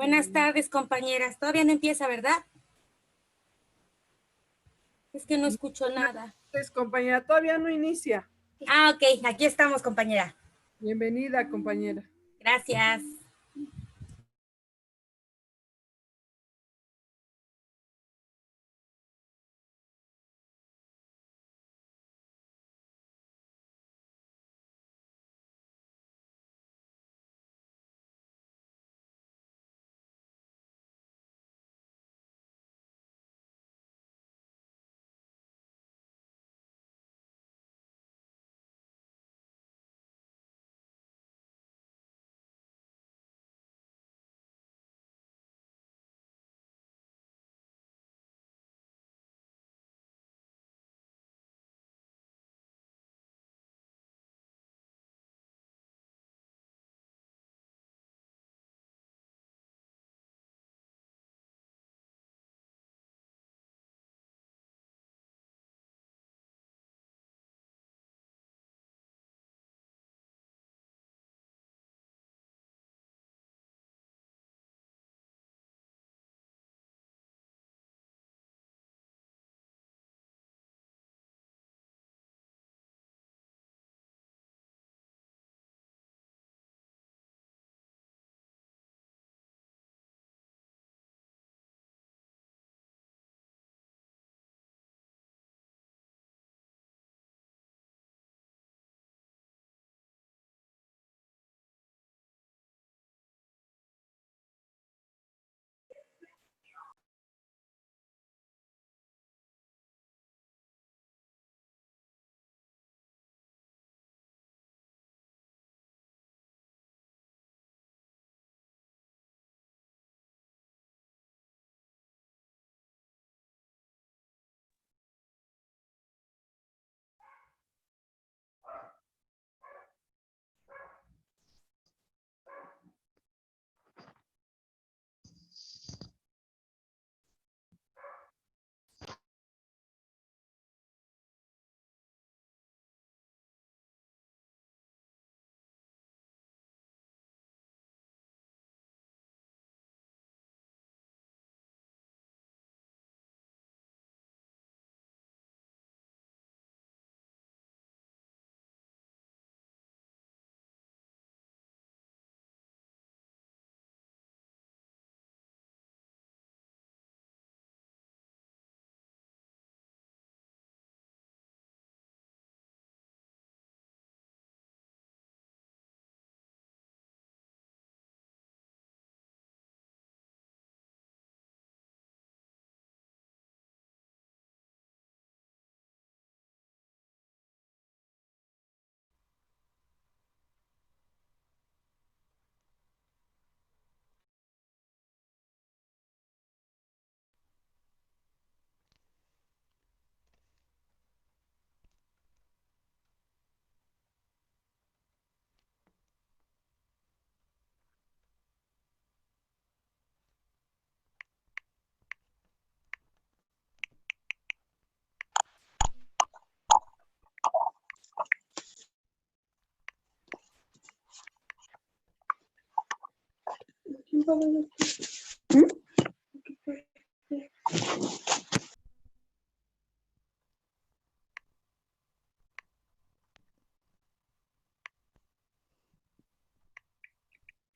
Buenas tardes, compañeras. Todavía no empieza, ¿verdad? Es que no escucho nada. Pues, compañera, todavía no inicia. Ah, ok. Aquí estamos, compañera. Bienvenida, compañera. Gracias.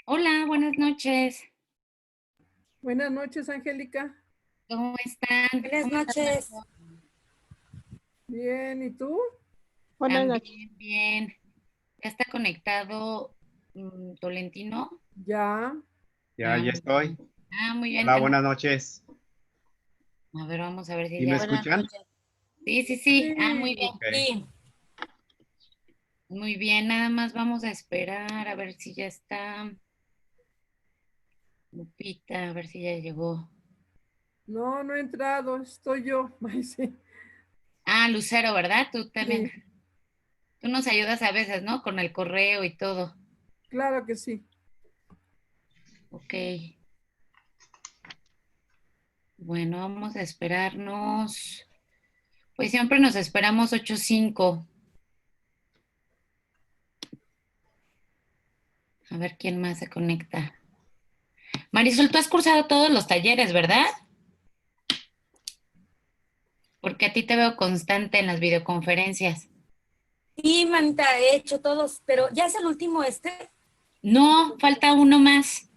Hola, buenas noches. Buenas noches, Angélica. ¿Cómo están? Buenas ¿Cómo estás, noches. Marco? Bien, ¿y tú? Buenas noches. También, bien. ¿Ya está conectado Tolentino? Ya. Ya estoy. Muy bien. Hola, buenas noches. A ver, vamos a ver si ¿Sí me ya. Buenas escuchan? noches. Sí. Sí. Muy bien. Ok. Sí. Muy bien, nada más vamos a esperar a ver si ya está Lupita, a ver si ya llegó. No, no he entrado, estoy yo. Ay, sí. Lucero, ¿verdad? Tú también. Sí, Tú nos ayudas a veces, ¿no? Con el correo y todo. claro que sí. Ok. Bueno, vamos a esperarnos. Pues siempre nos esperamos 8:05. A ver quién más se conecta. Marisol, tú has cursado todos los talleres, ¿verdad? Porque a ti te veo constante en las videoconferencias. Sí, manita, he hecho todos, pero ya es el último No, falta uno más.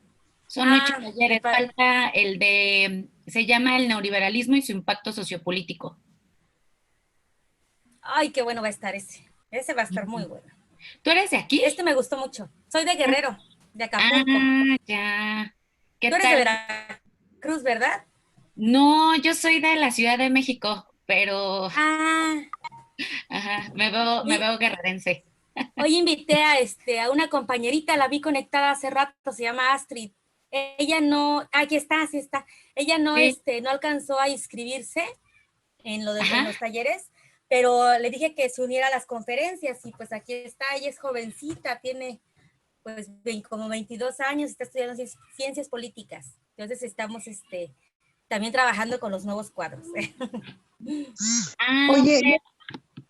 Son 8 Ah, talleres. Falta el de, se llama el neoliberalismo y su impacto sociopolítico. ay, qué bueno va a estar ese. Ese va a estar muy bueno. ¿Tú eres de aquí? Este me gustó mucho. Soy de Guerrero, de Acapulco. Ya. ¿Qué Tú eres de tal? Veracruz, ¿verdad? No, yo soy de la Ciudad de México, pero Ah, ajá, me veo guerrerense. hoy invité a una compañerita, la vi conectada hace rato, se llama Astrid. Ella no, aquí está, sí está. Ella no, Sí, no alcanzó a inscribirse en ajá. los talleres, pero le dije que se uniera a las conferencias y pues aquí está, ella es jovencita, tiene pues como 22 años, está estudiando ciencias políticas. Entonces estamos también trabajando con los nuevos cuadros. Oye, Ok.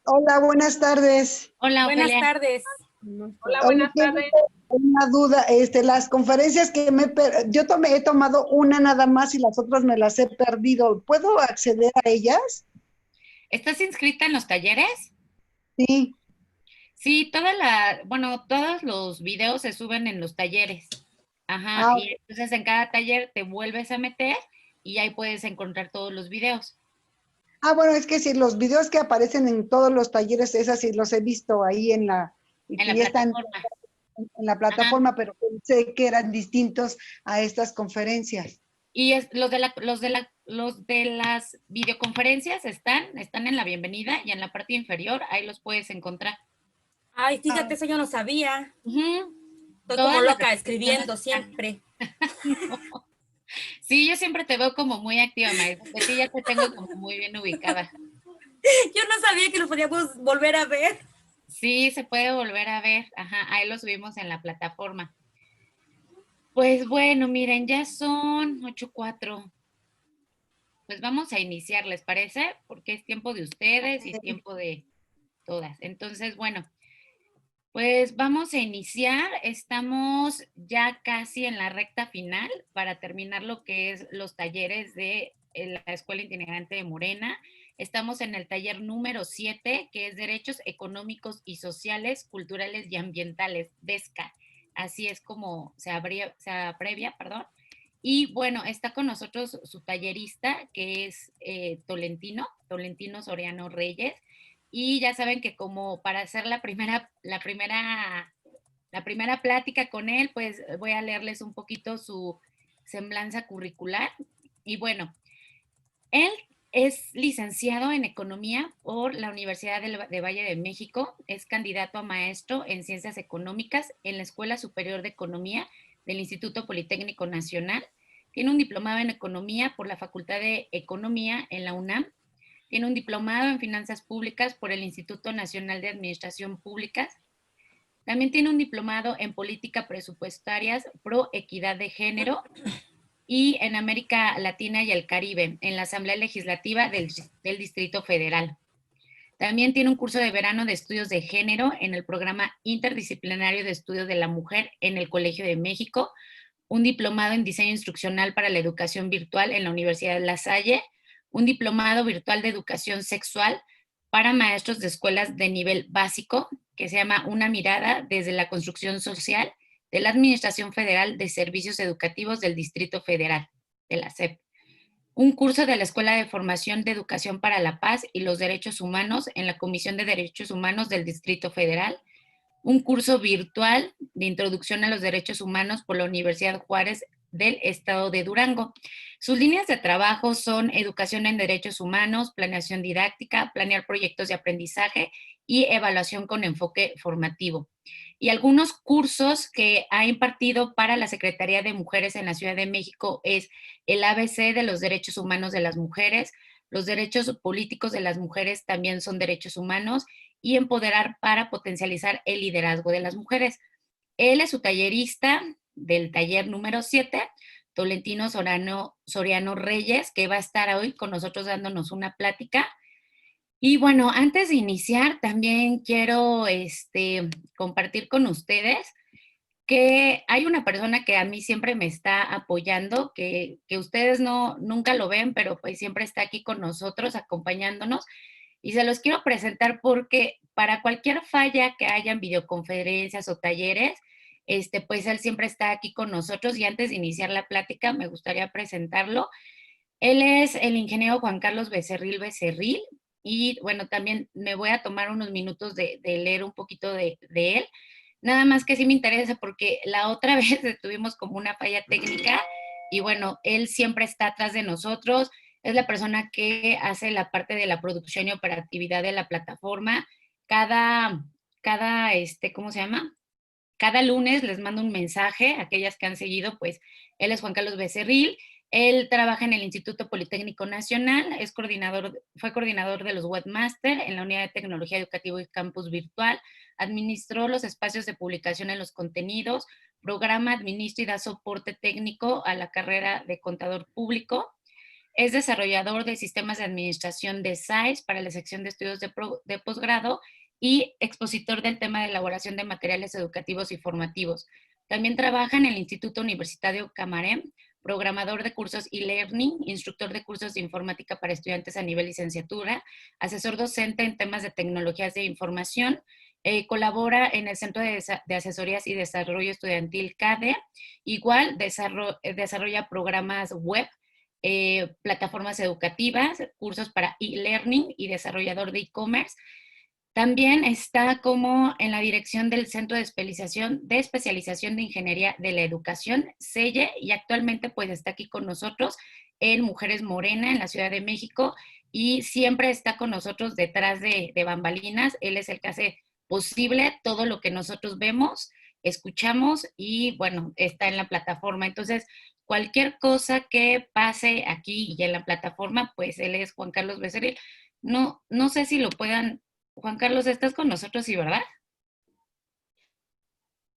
hola, buenas tardes. Hola, Buenas Ofelia. tardes. Hola, Oye, buenas tengo tardes. una duda. Las conferencias que he tomado una nada más y las otras me las he perdido. ¿Puedo acceder a ellas? ¿Estás inscrita en los talleres? Sí. Sí, bueno, todos los videos se suben en los talleres. Ajá, Ah, y entonces en cada taller te vuelves a meter y ahí puedes encontrar todos los videos bueno, es que si los videos que aparecen en todos los talleres, esas sí los he visto ahí y en que la ya están plataforma. en la Ajá. plataforma, pero pensé que eran distintos a estas conferencias. Y los de las videoconferencias están en la bienvenida y en la parte inferior, ahí los puedes encontrar. Ay, Ah, fíjate, eso yo no sabía. Ujú. Estoy como Todas las loca repeticiones escribiendo están. siempre. Sí, yo siempre te veo como muy activa, Marisol. De ti ya te tengo como muy bien ubicada. Yo no sabía que lo podíamos volver a ver. Sí, se puede volver a ver. Ajá, ahí lo subimos en la plataforma. Pues bueno, miren, ya son 8:04. Pues vamos a iniciar, ¿les parece? Porque es tiempo de ustedes y tiempo de todas. Entonces, bueno, pues vamos a iniciar. Estamos ya casi en la recta final para terminar lo que es los talleres de la Escuela Itinerante de Morena. Estamos en el taller número 7, que es Derechos Económicos y Sociales, Culturales y Ambientales, DESCA. Así es como abrevia, perdón. Y bueno, está con nosotros su tallerista, que es Tolentino Soriano Reyes. Y ya saben que como para hacer la primera plática con él, pues voy a leerles un poquito su semblanza curricular. Y bueno, él es licenciado en Economía por la Universidad de Valle de México, es candidato a maestro en Ciencias Económicas en la Escuela Superior de Economía del Instituto Politécnico Nacional. Tiene un diplomado en Economía por la Facultad de Economía en la UNAM. Tiene un diplomado en Finanzas Públicas por el Instituto Nacional de Administración Pública. También tiene un diplomado en Política Presupuestarias Pro Equidad de Género y en América Latina y el Caribe, en la Asamblea Legislativa del Distrito Federal. También tiene un curso de verano de estudios de género en el programa interdisciplinario de estudios de la mujer en el Colegio de México, un diplomado en diseño instruccional para la educación virtual en la Universidad de La Salle, un diplomado virtual de educación sexual para maestros de escuelas de nivel básico, que se llama Una mirada desde la construcción social de la Administración Federal de Servicios Educativos del Distrito Federal, de la SEP. Un curso de la Escuela de Formación de Educación para la Paz y los Derechos Humanos en la Comisión de Derechos Humanos del Distrito Federal. Un curso virtual de Introducción a los Derechos Humanos por la Universidad Juárez del Estado de Durango. Sus líneas de trabajo son educación en derechos humanos, planeación didáctica, planear proyectos de aprendizaje y evaluación con enfoque formativo. Y algunos cursos que ha impartido para la Secretaría de Mujeres en la Ciudad de México es el ABC de los derechos humanos de las mujeres, los derechos políticos de las mujeres también son derechos humanos y empoderar para potencializar el liderazgo de las mujeres. Él es su tallerista del taller número 7, Tolentino Soriano Reyes, que va a estar hoy con nosotros dándonos una plática. Y bueno, antes de iniciar, también quiero compartir con ustedes que hay una persona que a mí siempre me está apoyando, que ustedes nunca lo ven, pero pues siempre está aquí con nosotros, acompañándonos. Y se los quiero presentar porque para cualquier falla que haya en videoconferencias o talleres, pues él siempre está aquí con nosotros. Y antes de iniciar la plática, me gustaría presentarlo. Él es el ingeniero Juan Carlos Becerril Becerril. Y bueno, también me voy a tomar unos minutos de leer un poquito de él. Nada más que sí me interesa porque la otra vez tuvimos como una falla técnica y bueno, él siempre está atrás de nosotros, es la persona que hace la parte de la producción y operatividad de la plataforma. ¿Cómo se llama? Cada lunes les mando un mensaje, aquellas que han seguido, pues él es Juan Carlos Becerril, él trabaja en el Instituto Politécnico Nacional, fue coordinador de los webmaster en la Unidad de Tecnología Educativa y Campus Virtual, administró los espacios de publicación en los contenidos, programa, administra y da soporte técnico a la carrera de contador público, es desarrollador de sistemas de administración de SAIS para la sección de estudios de posgrado y expositor del tema de elaboración de materiales educativos y formativos. También trabaja en el Instituto Universitario Camarem, programador de cursos e-learning, instructor de cursos de informática para estudiantes a nivel licenciatura, asesor docente en temas de tecnologías de información, colabora en el Centro de Asesorías y Desarrollo Estudiantil CADE, igual desarrolla programas web, plataformas educativas, cursos para e-learning y desarrollador de e-commerce. También está como en la dirección del Centro de Especialización de Ingeniería de la Educación, CEIE, y actualmente pues está aquí con nosotros en Mujeres Morena, en la Ciudad de México, y siempre está con nosotros detrás de bambalinas. Él es el que hace posible todo lo que nosotros vemos, escuchamos y bueno, está en la plataforma. Entonces, cualquier cosa que pase aquí y en la plataforma, pues él es Juan Carlos Becerril. No sé si lo puedan... Juan Carlos, ¿estás con nosotros, sí, verdad?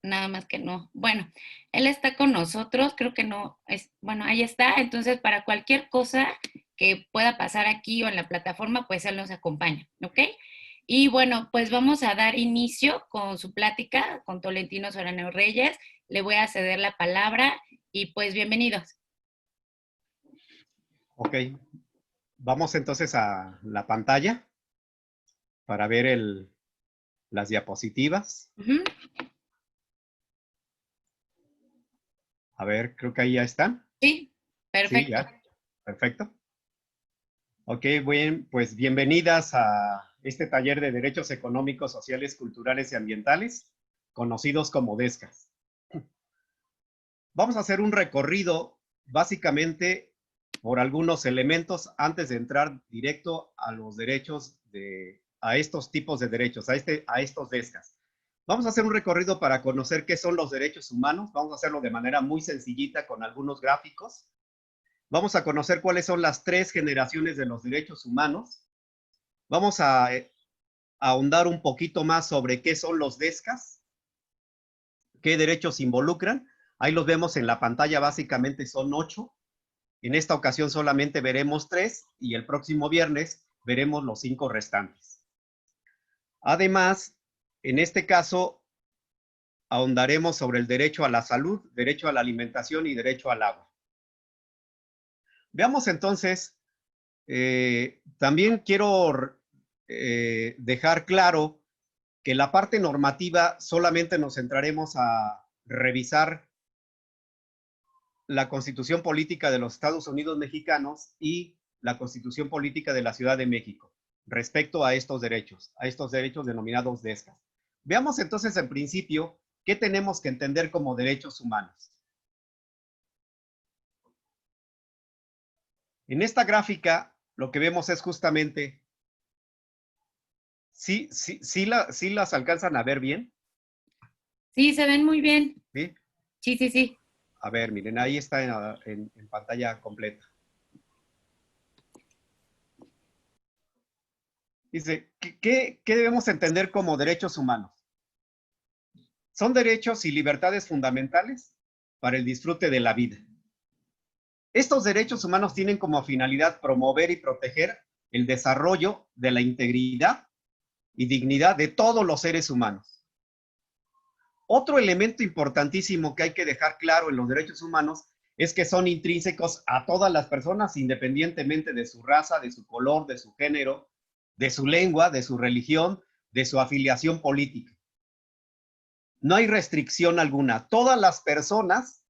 Nada más que no. Bueno, él está con nosotros, creo que no es, bueno, ahí está. Entonces, para cualquier cosa que pueda pasar aquí o en la plataforma, pues él nos acompaña, ¿ok? Y bueno, pues vamos a dar inicio con su plática con Tolentino Soraneo Reyes. Le voy a ceder la palabra y pues bienvenidos. Ok, vamos entonces a la pantalla para ver las diapositivas. Uh-huh. A ver, creo que ahí ya están. Sí, perfecto. Sí, ya. Perfecto. Ok, bien, pues bienvenidas a este taller de Derechos Económicos, Sociales, Culturales y Ambientales, conocidos como DESCAS. Vamos a hacer un recorrido básicamente por algunos elementos antes de entrar directo a los derechos a estos tipos de derechos, a estos DESCAS. Vamos a hacer un recorrido para conocer qué son los derechos humanos. Vamos a hacerlo de manera muy sencillita con algunos gráficos. Vamos a conocer cuáles son las 3 generaciones de los derechos humanos. Vamos a ahondar un poquito más sobre qué son los DESCAS, qué derechos involucran. Ahí los vemos en la pantalla, básicamente son 8. En esta ocasión solamente veremos 3 y el próximo viernes veremos los 5 restantes. Además, en este caso, ahondaremos sobre el derecho a la salud, derecho a la alimentación y derecho al agua. Veamos entonces, también quiero dejar claro que la parte normativa solamente nos centraremos a revisar la Constitución Política de los Estados Unidos Mexicanos y la Constitución Política de la Ciudad de México respecto a estos derechos denominados DESCAS. Veamos entonces en principio qué tenemos que entender como derechos humanos. En esta gráfica lo que vemos es justamente, ¿sí las alcanzan a ver bien? Sí, se ven muy bien. ¿Sí? Sí. A ver, miren, ahí está en pantalla completa. Dice, ¿qué debemos entender como derechos humanos? Son derechos y libertades fundamentales para el disfrute de la vida. Estos derechos humanos tienen como finalidad promover y proteger el desarrollo de la integridad y dignidad de todos los seres humanos. Otro elemento importantísimo que hay que dejar claro en los derechos humanos es que son intrínsecos a todas las personas, independientemente de su raza, de su color, de su género, de su lengua, de su religión, de su afiliación política. No hay restricción alguna. Todas las personas,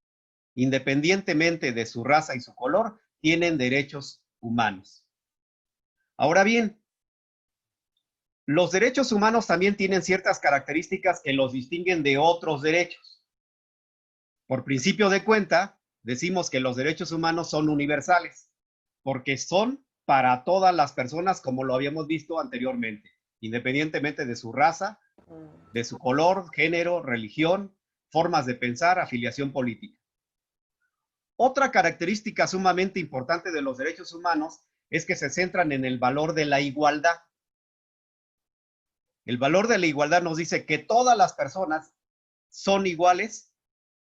independientemente de su raza y su color, tienen derechos humanos. Ahora bien, los derechos humanos también tienen ciertas características que los distinguen de otros derechos. Por principio de cuenta, decimos que los derechos humanos son universales, porque son para todas las personas, como lo habíamos visto anteriormente, independientemente de su raza, de su color, género, religión, formas de pensar, afiliación política. Otra característica sumamente importante de los derechos humanos es que se centran en el valor de la igualdad. El valor de la igualdad nos dice que todas las personas son iguales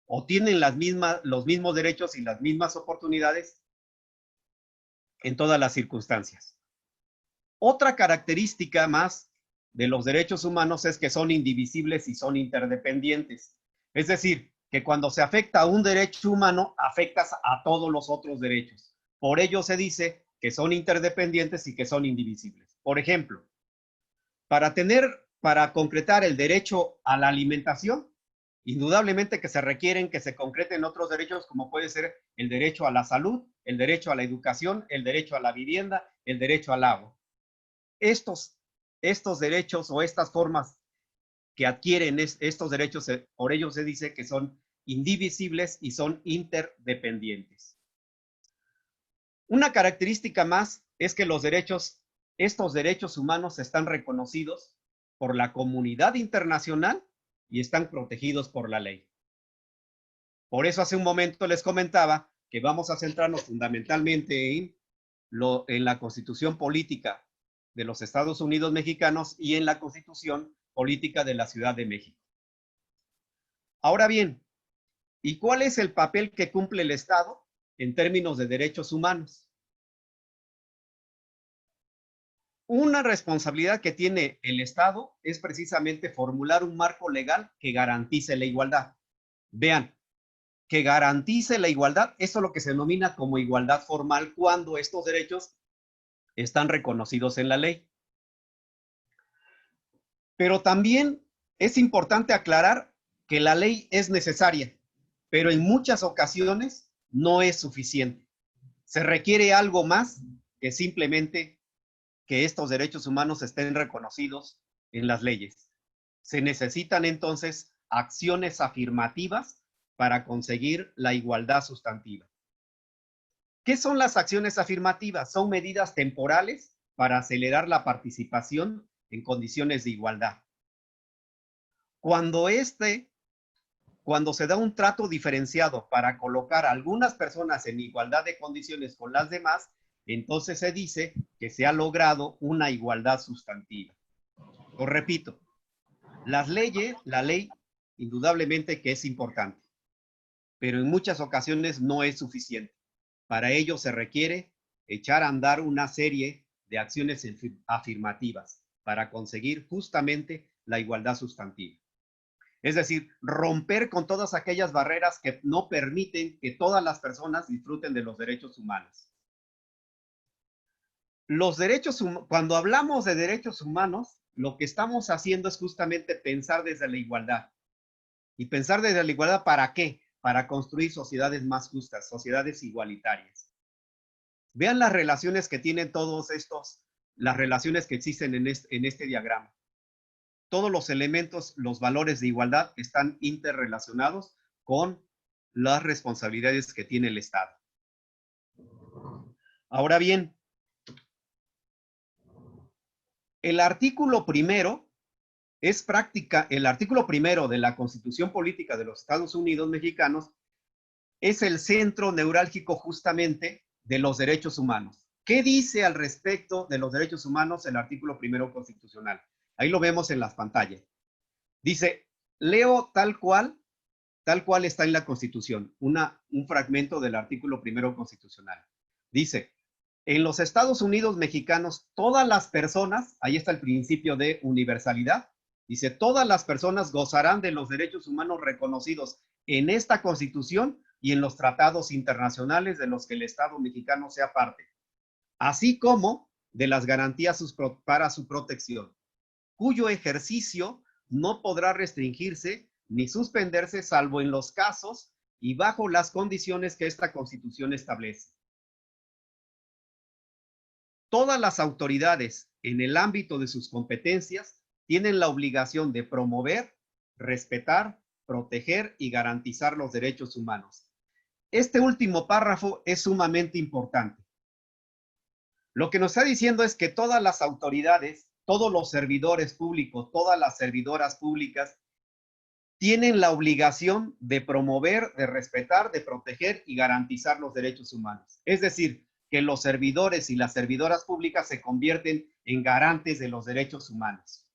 o tienen los mismos derechos y las mismas oportunidades en todas las circunstancias. Otra característica más de los derechos humanos es que son indivisibles y son interdependientes. Es decir, que cuando se afecta a un derecho humano, afectas a todos los otros derechos. Por ello se dice que son interdependientes y que son indivisibles. Por ejemplo, para concretar el derecho a la alimentación, indudablemente que se requieren que se concreten otros derechos, como puede ser el derecho a la salud, el derecho a la educación, el derecho a la vivienda, el derecho al agua. Estos derechos o estas formas que adquieren estos derechos, por ello se dice que son indivisibles y son interdependientes. Una característica más es que estos derechos humanos están reconocidos por la comunidad internacional y están protegidos por la ley. Por eso hace un momento les comentaba que vamos a centrarnos fundamentalmente en la Constitución Política de los Estados Unidos Mexicanos y en la Constitución Política de la Ciudad de México. Ahora bien, ¿y cuál es el papel que cumple el Estado en términos de derechos humanos? Una responsabilidad que tiene el Estado es precisamente formular un marco legal que garantice la igualdad. Vean, que garantice la igualdad, eso es lo que se denomina como igualdad formal cuando estos derechos están reconocidos en la ley. Pero también es importante aclarar que la ley es necesaria, pero en muchas ocasiones no es suficiente. Se requiere algo más que simplemente que estos derechos humanos estén reconocidos en las leyes. Se necesitan entonces acciones afirmativas para conseguir la igualdad sustantiva. ¿Qué son las acciones afirmativas? Son medidas temporales para acelerar la participación en condiciones de igualdad. Cuando se da un trato diferenciado para colocar a algunas personas en igualdad de condiciones con las demás, entonces se dice que se ha logrado una igualdad sustantiva. Os repito, la ley indudablemente que es importante, pero en muchas ocasiones no es suficiente. Para ello se requiere echar a andar una serie de acciones afirmativas para conseguir justamente la igualdad sustantiva. Es decir, romper con todas aquellas barreras que no permiten que todas las personas disfruten de los derechos humanos. Cuando hablamos de derechos humanos, lo que estamos haciendo es justamente pensar desde la igualdad. ¿Y pensar desde la igualdad para qué? Para construir sociedades más justas, sociedades igualitarias. Vean las relaciones que tienen las relaciones que existen en este diagrama. Todos los elementos, los valores de igualdad están interrelacionados con las responsabilidades que tiene el Estado. Ahora bien, el artículo primero de la Constitución Política de los Estados Unidos Mexicanos es el centro neurálgico justamente de los derechos humanos. ¿Qué dice al respecto de los derechos humanos el artículo primero constitucional? Ahí lo vemos en las pantallas. Dice, leo tal cual está en la Constitución, un fragmento del artículo primero constitucional. Dice, en los Estados Unidos Mexicanos, todas las personas, ahí está el principio de universalidad, Dice, todas las personas gozarán de los derechos humanos reconocidos en esta Constitución y en los tratados internacionales de los que el Estado mexicano sea parte, así como de las garantías para su protección, cuyo ejercicio no podrá restringirse ni suspenderse salvo en los casos y bajo las condiciones que esta Constitución establece. Todas las autoridades en el ámbito de sus competencias tienen la obligación de promover, respetar, proteger y garantizar los derechos humanos. Este último párrafo es sumamente importante. Lo que nos está diciendo es que todas las autoridades, todos los servidores públicos, todas las servidoras públicas tienen la obligación de promover, de respetar, de proteger y garantizar los derechos humanos. Es decir, que los servidores y las servidoras públicas se convierten en garantes de los derechos humanos.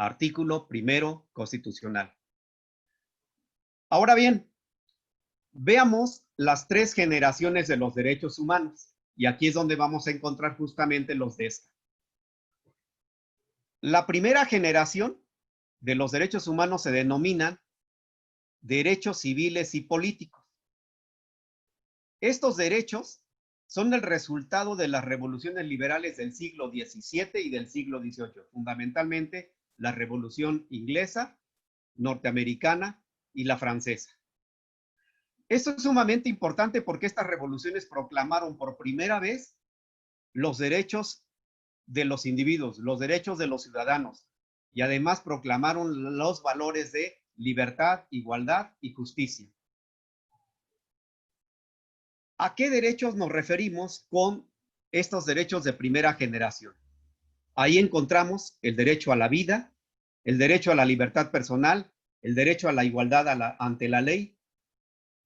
Artículo 1 constitucional. Ahora bien, veamos las 3 generaciones de los derechos humanos. Y aquí es donde vamos a encontrar justamente los DESCA. La primera generación de los derechos humanos se denominan derechos civiles y políticos. Estos derechos son el resultado de las revoluciones liberales del siglo XVII y del siglo XVIII, fundamentalmente la Revolución Inglesa, norteamericana y la francesa. Esto es sumamente importante porque estas revoluciones proclamaron por primera vez los derechos de los individuos, los derechos de los ciudadanos, y además proclamaron los valores de libertad, igualdad y justicia. ¿A qué derechos nos referimos con estos derechos de primera generación? Ahí encontramos el derecho a la vida, el derecho a la libertad personal, el derecho a la igualdad ante la ley,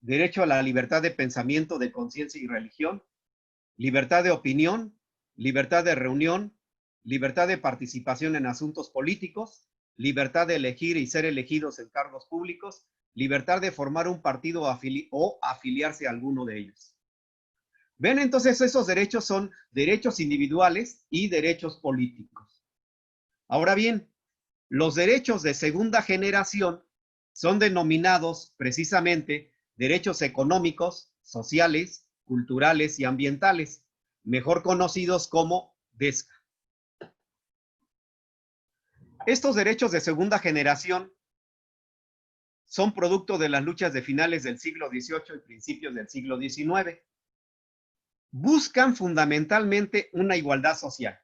derecho a la libertad de pensamiento, de conciencia y religión, libertad de opinión, libertad de reunión, libertad de participación en asuntos políticos, libertad de elegir y ser elegidos en cargos públicos, libertad de formar un partido o afiliarse a alguno de ellos. Ven, entonces esos derechos son derechos individuales y derechos políticos. Ahora bien, los derechos de segunda generación son denominados precisamente derechos económicos, sociales, culturales y ambientales, mejor conocidos como DESCA. Estos derechos de segunda generación son producto de las luchas de finales del siglo XVIII y principios del siglo XIX. Buscan fundamentalmente una igualdad social.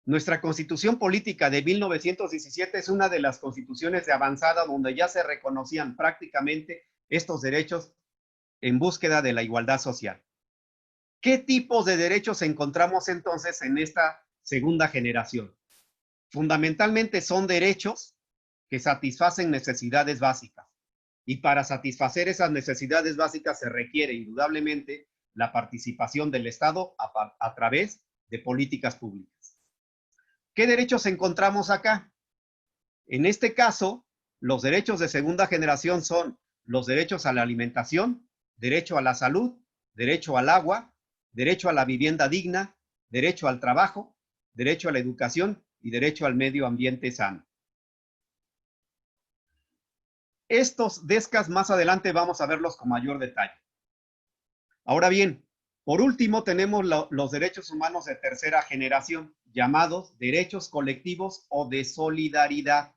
Nuestra Constitución Política de 1917 es una de las constituciones de avanzada donde ya se reconocían prácticamente estos derechos en búsqueda de la igualdad social. ¿Qué tipos de derechos encontramos entonces en esta segunda generación? Fundamentalmente son derechos que satisfacen necesidades básicas. Y para satisfacer esas necesidades básicas se requiere indudablemente la participación del Estado a través de políticas públicas. ¿Qué derechos encontramos acá? En este caso, los derechos de segunda generación son los derechos a la alimentación, derecho a la salud, derecho al agua, derecho a la vivienda digna, derecho al trabajo, derecho a la educación y derecho al medio ambiente sano. Estos DESCAs más adelante vamos a verlos con mayor detalle. Ahora bien, por último tenemos los derechos humanos de tercera generación, llamados derechos colectivos o de solidaridad.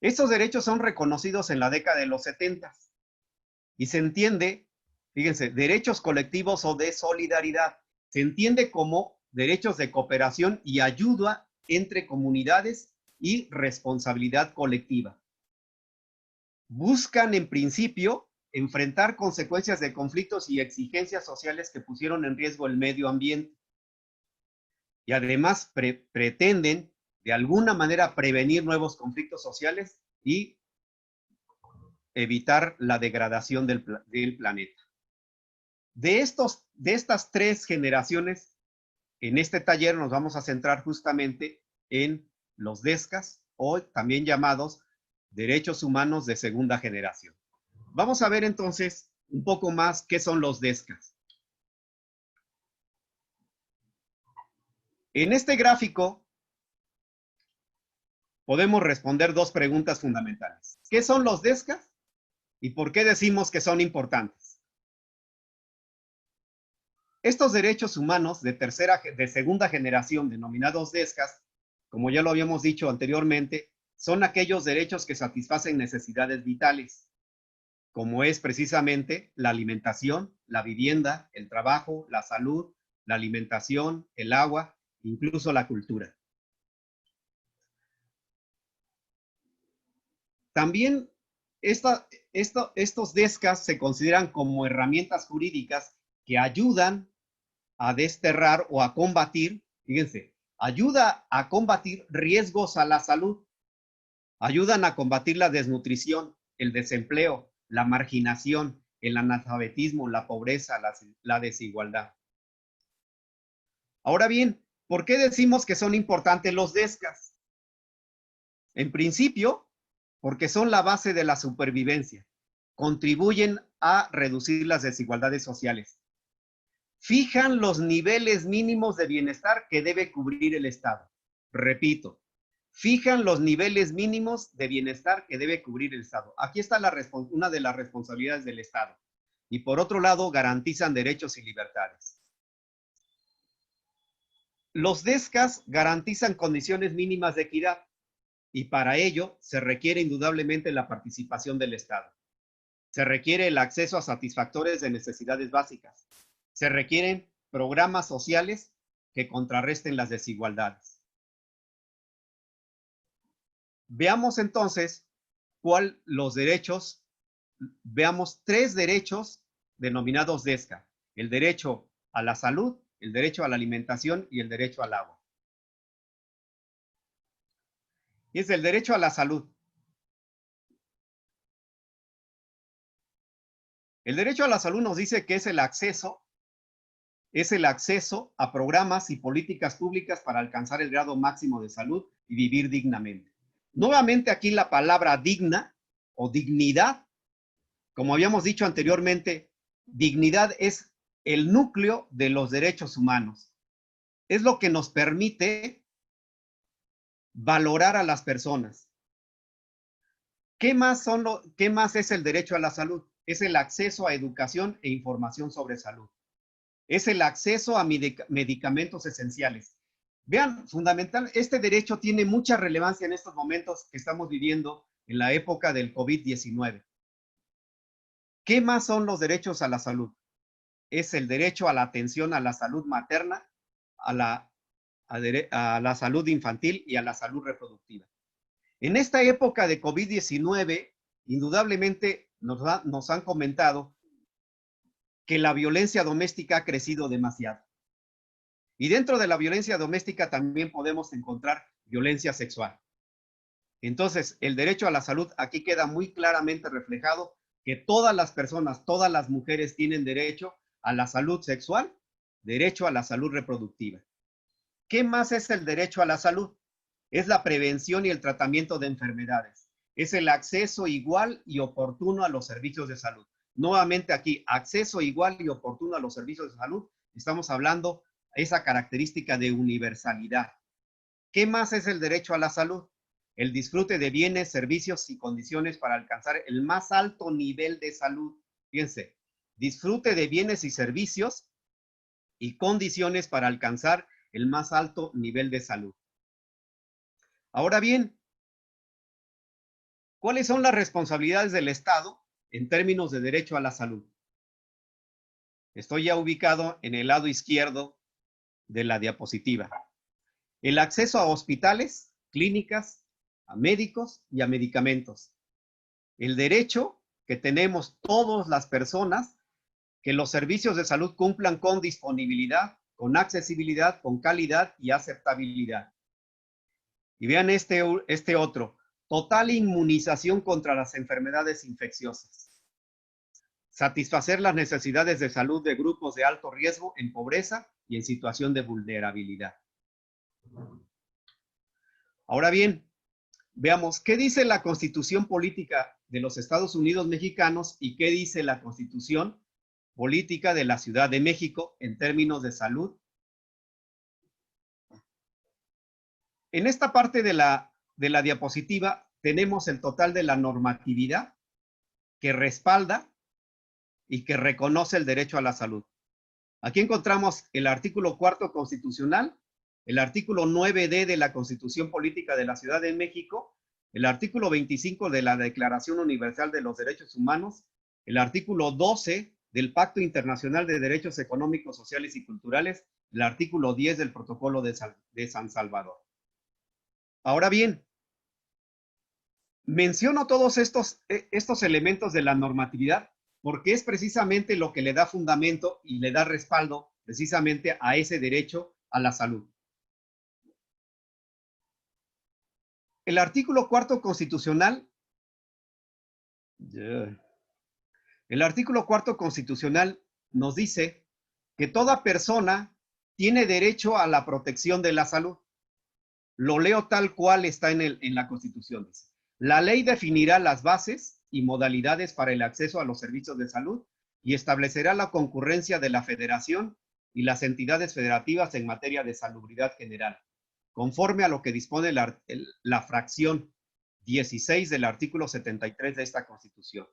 Estos derechos son reconocidos en la década de los 70 y se entiende, fíjense, derechos colectivos o de solidaridad, se entiende como derechos de cooperación y ayuda entre comunidades y responsabilidad colectiva. Buscan en principio enfrentar consecuencias de conflictos y exigencias sociales que pusieron en riesgo el medio ambiente. Y además pretenden de alguna manera prevenir nuevos conflictos sociales y evitar la degradación del planeta. De estas 3 generaciones, en este taller nos vamos a centrar justamente en los DESCAs, o también llamados derechos humanos de segunda generación. Vamos a ver entonces un poco más qué son los DESCAs. En este gráfico podemos responder dos preguntas fundamentales. ¿Qué son los DESCAS y por qué decimos que son importantes? Estos derechos humanos de segunda generación, denominados DESCAS, como ya lo habíamos dicho anteriormente, son aquellos derechos que satisfacen necesidades vitales, como es precisamente la alimentación, la vivienda, el trabajo, la salud, la alimentación, el agua, incluso la cultura. También estos DESCAS se consideran como herramientas jurídicas que ayudan a desterrar o a combatir, fíjense, ayuda a combatir riesgos a la salud, ayudan a combatir la desnutrición, el desempleo, la marginación, el analfabetismo, la pobreza, la desigualdad. Ahora bien, ¿por qué decimos que son importantes los DESCAS? En principio, porque son la base de la supervivencia, contribuyen a reducir las desigualdades sociales, fijan los niveles mínimos de bienestar que debe cubrir el Estado. Repito, fijan los niveles mínimos de bienestar que debe cubrir el Estado. Aquí está una de las responsabilidades del Estado. Y por otro lado, garantizan derechos y libertades. Los DESCAS garantizan condiciones mínimas de equidad y para ello se requiere indudablemente la participación del Estado. Se requiere el acceso a satisfactores de necesidades básicas. Se requieren programas sociales que contrarresten las desigualdades. Veamos entonces veamos tres derechos denominados DESCA: el derecho a la salud, el derecho a la alimentación y el derecho al agua. Y es el derecho a la salud. El derecho a la salud nos dice que es el acceso a programas y políticas públicas para alcanzar el grado máximo de salud y vivir dignamente. Nuevamente aquí la palabra digna o dignidad, como habíamos dicho anteriormente, dignidad es el núcleo de los derechos humanos. Es lo que nos permite valorar a las personas. ¿Qué más es el derecho a la salud? Es el acceso a educación e información sobre salud. Es el acceso a medicamentos esenciales. Vean, fundamental, este derecho tiene mucha relevancia en estos momentos que estamos viviendo en la época del COVID-19. ¿Qué más son los derechos a la salud? Es el derecho a la atención a la salud materna, a la salud infantil y a la salud reproductiva. En esta época de COVID-19, indudablemente nos han comentado que la violencia doméstica ha crecido demasiado. Y dentro de la violencia doméstica también podemos encontrar violencia sexual. Entonces, el derecho a la salud aquí queda muy claramente reflejado que todas las personas, todas las mujeres tienen derecho a la salud sexual, derecho a la salud reproductiva. ¿Qué más es el derecho a la salud? Es la prevención y el tratamiento de enfermedades. Es el acceso igual y oportuno a los servicios de salud. Nuevamente aquí, acceso igual y oportuno a los servicios de salud. Estamos hablando esa característica de universalidad. ¿Qué más es el derecho a la salud? El disfrute de bienes, servicios y condiciones para alcanzar el más alto nivel de salud. Fíjense, disfrute de bienes y servicios y condiciones para alcanzar el más alto nivel de salud. Ahora bien, ¿cuáles son las responsabilidades del Estado en términos de derecho a la salud? Estoy ya ubicado en el lado izquierdo de la diapositiva. El acceso a hospitales, clínicas, a médicos y a medicamentos. El derecho que tenemos todas las personas que los servicios de salud cumplan con disponibilidad, con accesibilidad, con calidad y aceptabilidad. Y vean este otro, total inmunización contra las enfermedades infecciosas. Satisfacer las necesidades de salud de grupos de alto riesgo en pobreza y en situación de vulnerabilidad. Ahora bien, veamos qué dice la Constitución Política de los Estados Unidos Mexicanos y qué dice la Constitución Política de la Ciudad de México en términos de salud. En esta parte de la de la diapositiva tenemos el total de la normatividad que respalda y que reconoce el derecho a la salud. Aquí encontramos el artículo 4 constitucional, el artículo 9D de la Constitución Política de la Ciudad de México, el artículo 25 de la Declaración Universal de los Derechos Humanos, el artículo 12 del Pacto Internacional de Derechos Económicos, Sociales y Culturales, el artículo 10 del Protocolo de San Salvador. Ahora bien, menciono todos estos elementos de la normatividad porque es precisamente lo que le da fundamento y le da respaldo precisamente a ese derecho a la salud. El artículo 4 constitucional, nos dice que toda persona tiene derecho a la protección de la salud. Lo leo tal cual está en la Constitución. Dice, la ley definirá las bases y modalidades para el acceso a los servicios de salud y establecerá la concurrencia de la Federación y las entidades federativas en materia de salubridad general, conforme a lo que dispone la fracción 16 del artículo 73 de esta Constitución.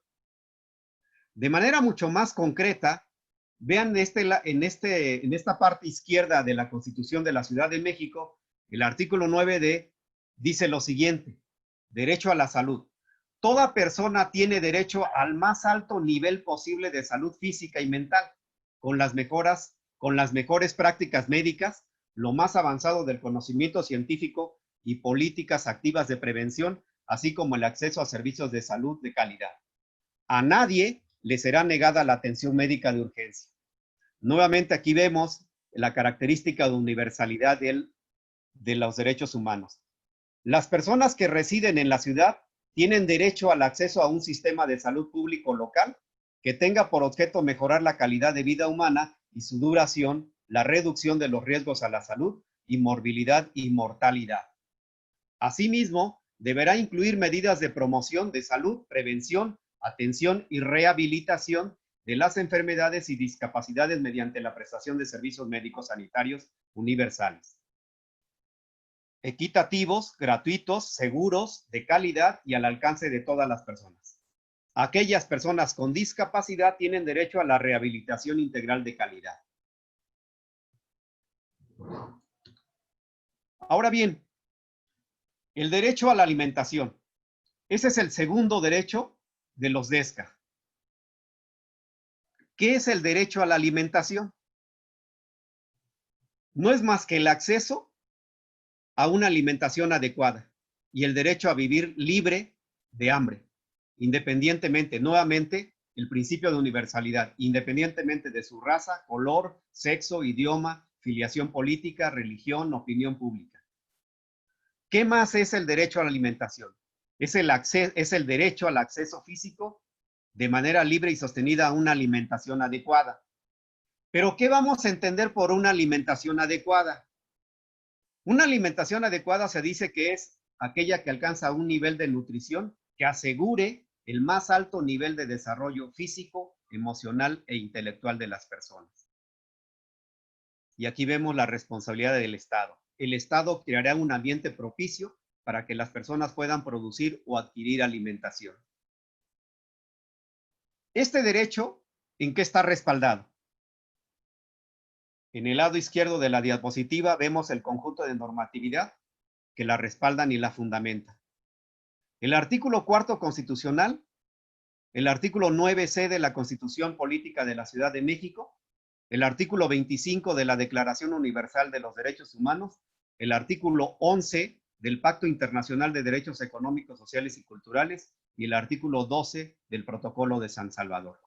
De manera mucho más concreta, vean en esta parte izquierda de la Constitución de la Ciudad de México, el artículo 9D dice lo siguiente: derecho a la salud. Toda persona tiene derecho al más alto nivel posible de salud física y mental, con las mejores prácticas médicas, lo más avanzado del conocimiento científico y políticas activas de prevención, así como el acceso a servicios de salud de calidad. A nadie le será negada la atención médica de urgencia. Nuevamente aquí vemos la característica de universalidad de los derechos humanos. Las personas que residen en la ciudad tienen derecho al acceso a un sistema de salud público local que tenga por objeto mejorar la calidad de vida humana y su duración, la reducción de los riesgos a la salud y morbilidad y mortalidad. Asimismo, deberá incluir medidas de promoción de salud, prevención, atención y rehabilitación de las enfermedades y discapacidades mediante la prestación de servicios médicos sanitarios universales, equitativos, gratuitos, seguros, de calidad y al alcance de todas las personas. Aquellas personas con discapacidad tienen derecho a la rehabilitación integral de calidad. Ahora bien, el derecho a la alimentación. Ese es el segundo derecho de los DESCA. ¿Qué es el derecho a la alimentación? No es más que el acceso a una alimentación adecuada y el derecho a vivir libre de hambre, independientemente, nuevamente, el principio de universalidad, independientemente de su raza, color, sexo, idioma, filiación política, religión, opinión pública. ¿Qué más es el derecho a la alimentación? Es el derecho al acceso físico de manera libre y sostenida a una alimentación adecuada. ¿Pero qué vamos a entender por una alimentación adecuada? Una alimentación adecuada se dice que es aquella que alcanza un nivel de nutrición que asegure el más alto nivel de desarrollo físico, emocional e intelectual de las personas. Y aquí vemos la responsabilidad del Estado. El Estado creará un ambiente propicio para que las personas puedan producir o adquirir alimentación. Este derecho, ¿en qué está respaldado? En el lado izquierdo de la diapositiva vemos el conjunto de normatividad que la respaldan y la fundamentan. El artículo 4 constitucional, el artículo 9C de la Constitución Política de la Ciudad de México, el artículo 25 de la Declaración Universal de los Derechos Humanos, el artículo 11 del Pacto Internacional de Derechos Económicos, Sociales y Culturales y el artículo 12 del Protocolo de San Salvador.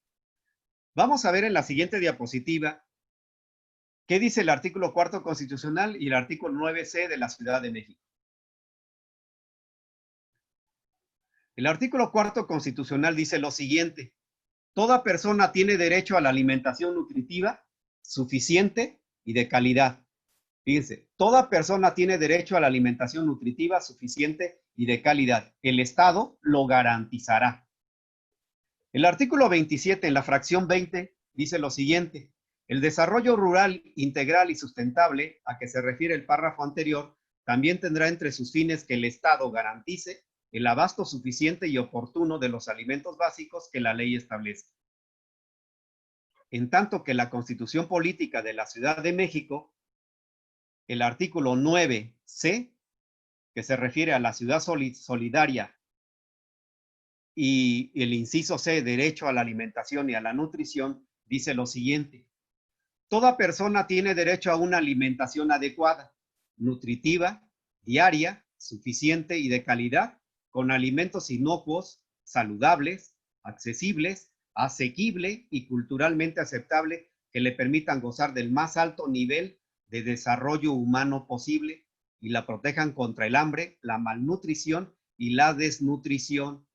Vamos a ver en la siguiente diapositiva qué dice el artículo 4 constitucional y el artículo 9C de la Ciudad de México. El artículo 4 constitucional dice lo siguiente: toda persona tiene derecho a la alimentación nutritiva, suficiente y de calidad. Fíjense, toda persona tiene derecho a la alimentación nutritiva, suficiente y de calidad. El Estado lo garantizará. El artículo 27 en la fracción 20 dice lo siguiente: el desarrollo rural integral y sustentable, a que se refiere el párrafo anterior, también tendrá entre sus fines que el Estado garantice el abasto suficiente y oportuno de los alimentos básicos que la ley establece. En tanto que la Constitución Política de la Ciudad de México, el artículo 9C, que se refiere a la ciudad solidaria, y el inciso C, derecho a la alimentación y a la nutrición, dice lo siguiente: toda persona tiene derecho a una alimentación adecuada, nutritiva, diaria, suficiente y de calidad, con alimentos inocuos, saludables, accesibles, asequible y culturalmente aceptable, que le permitan gozar del más alto nivel de desarrollo humano posible y la protejan contra el hambre, la malnutrición y la desnutrición.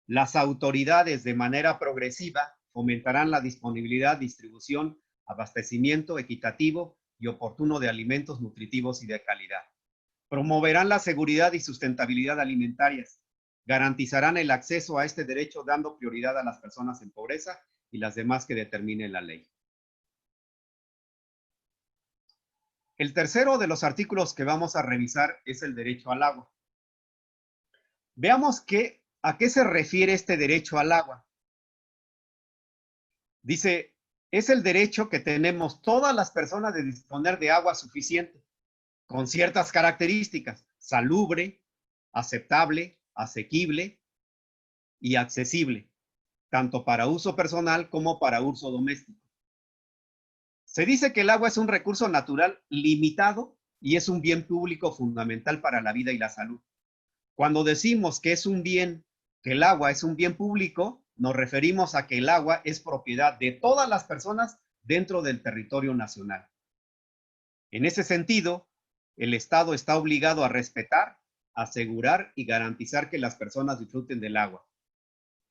Las autoridades, de manera progresiva, fomentarán la disponibilidad, distribución, abastecimiento equitativo y oportuno de alimentos nutritivos y de calidad. Promoverán la seguridad y sustentabilidad alimentarias. Garantizarán el acceso a este derecho dando prioridad a las personas en pobreza y las demás que determine la ley. El tercero de los artículos que vamos a revisar es el derecho al agua. Veamos a qué se refiere este derecho al agua. Dice, es el derecho que tenemos todas las personas de disponer de agua suficiente, con ciertas características: salubre, aceptable, asequible y accesible, tanto para uso personal como para uso doméstico. Se dice que el agua es un recurso natural limitado y es un bien público fundamental para la vida y la salud. Cuando decimos que el agua es un bien público, nos referimos a que el agua es propiedad de todas las personas dentro del territorio nacional. En ese sentido, el Estado está obligado a respetar, asegurar y garantizar que las personas disfruten del agua.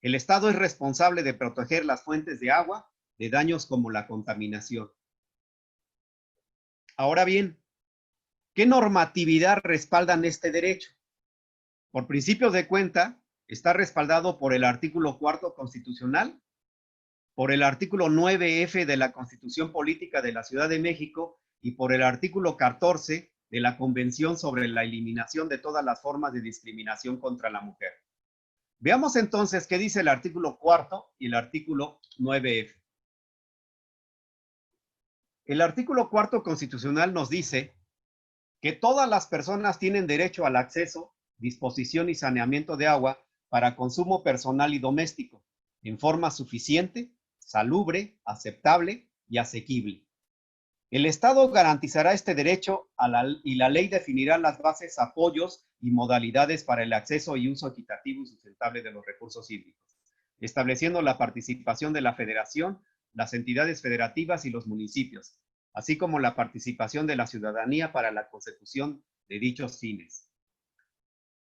El Estado es responsable de proteger las fuentes de agua de daños como la contaminación. Ahora bien, ¿qué normatividad respaldan este derecho? Por principio de cuenta, está respaldado por el artículo 4 constitucional, por el artículo 9F de la Constitución Política de la Ciudad de México y por el artículo 14 de la Convención sobre la Eliminación de todas las formas de discriminación contra la mujer. Veamos entonces qué dice el artículo 4 y el artículo 9F. El artículo 4 constitucional nos dice que todas las personas tienen derecho al acceso, disposición y saneamiento de agua para consumo personal y doméstico, en forma suficiente, salubre, aceptable y asequible. El Estado garantizará este derecho y la ley definirá las bases, apoyos y modalidades para el acceso y uso equitativo y sustentable de los recursos hídricos, estableciendo la participación de la Federación, las entidades federativas y los municipios, así como la participación de la ciudadanía para la consecución de dichos fines.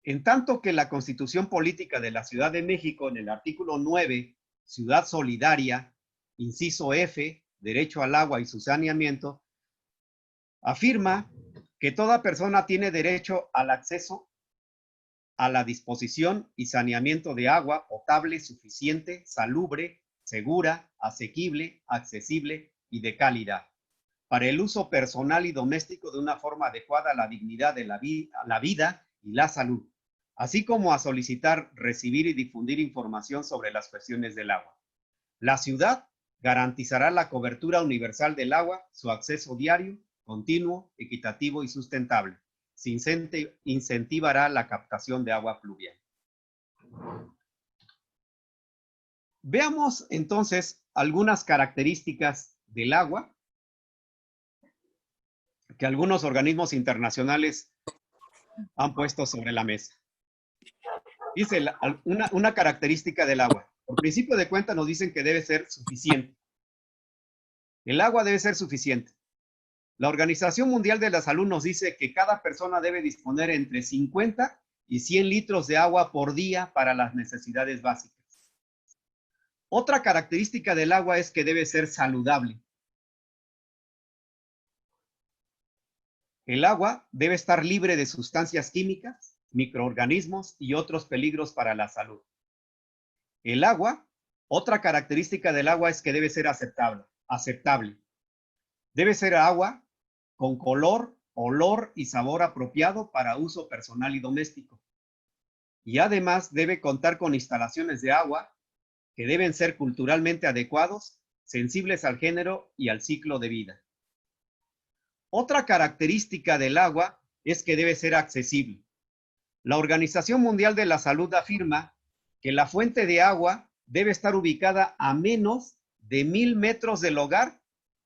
En tanto que la Constitución Política de la Ciudad de México, en el artículo 9, Ciudad Solidaria, inciso F, derecho al agua y su saneamiento, afirma que toda persona tiene derecho al acceso a la disposición y saneamiento de agua potable, suficiente, salubre, segura, asequible, accesible y de calidad, para el uso personal y doméstico de una forma adecuada a la dignidad de la vida y la salud, así como a solicitar, recibir y difundir información sobre las cuestiones del agua. La ciudad garantizará la cobertura universal del agua, su acceso diario, continuo, equitativo y sustentable. Se incentivará la captación de agua pluvial. Veamos entonces algunas características del agua que algunos organismos internacionales han puesto sobre la mesa. Dice una característica del agua. Por principio de cuenta nos dicen que debe ser suficiente. El agua debe ser suficiente. La Organización Mundial de la Salud nos dice que cada persona debe disponer entre 50 y 100 litros de agua por día para las necesidades básicas. Otra característica del agua es que debe ser saludable. El agua debe estar libre de sustancias químicas, microorganismos y otros peligros para la salud. El agua, otra característica del agua es que debe ser aceptable. Debe ser agua con color olor y sabor apropiado para uso personal y doméstico. Y además debe contar con instalaciones de agua que deben ser culturalmente adecuados, sensibles al género y al ciclo de vida. Otra característica del agua es que debe ser accesible. La Organización Mundial de la Salud afirma que la fuente de agua debe estar ubicada a menos de 1000 metros del hogar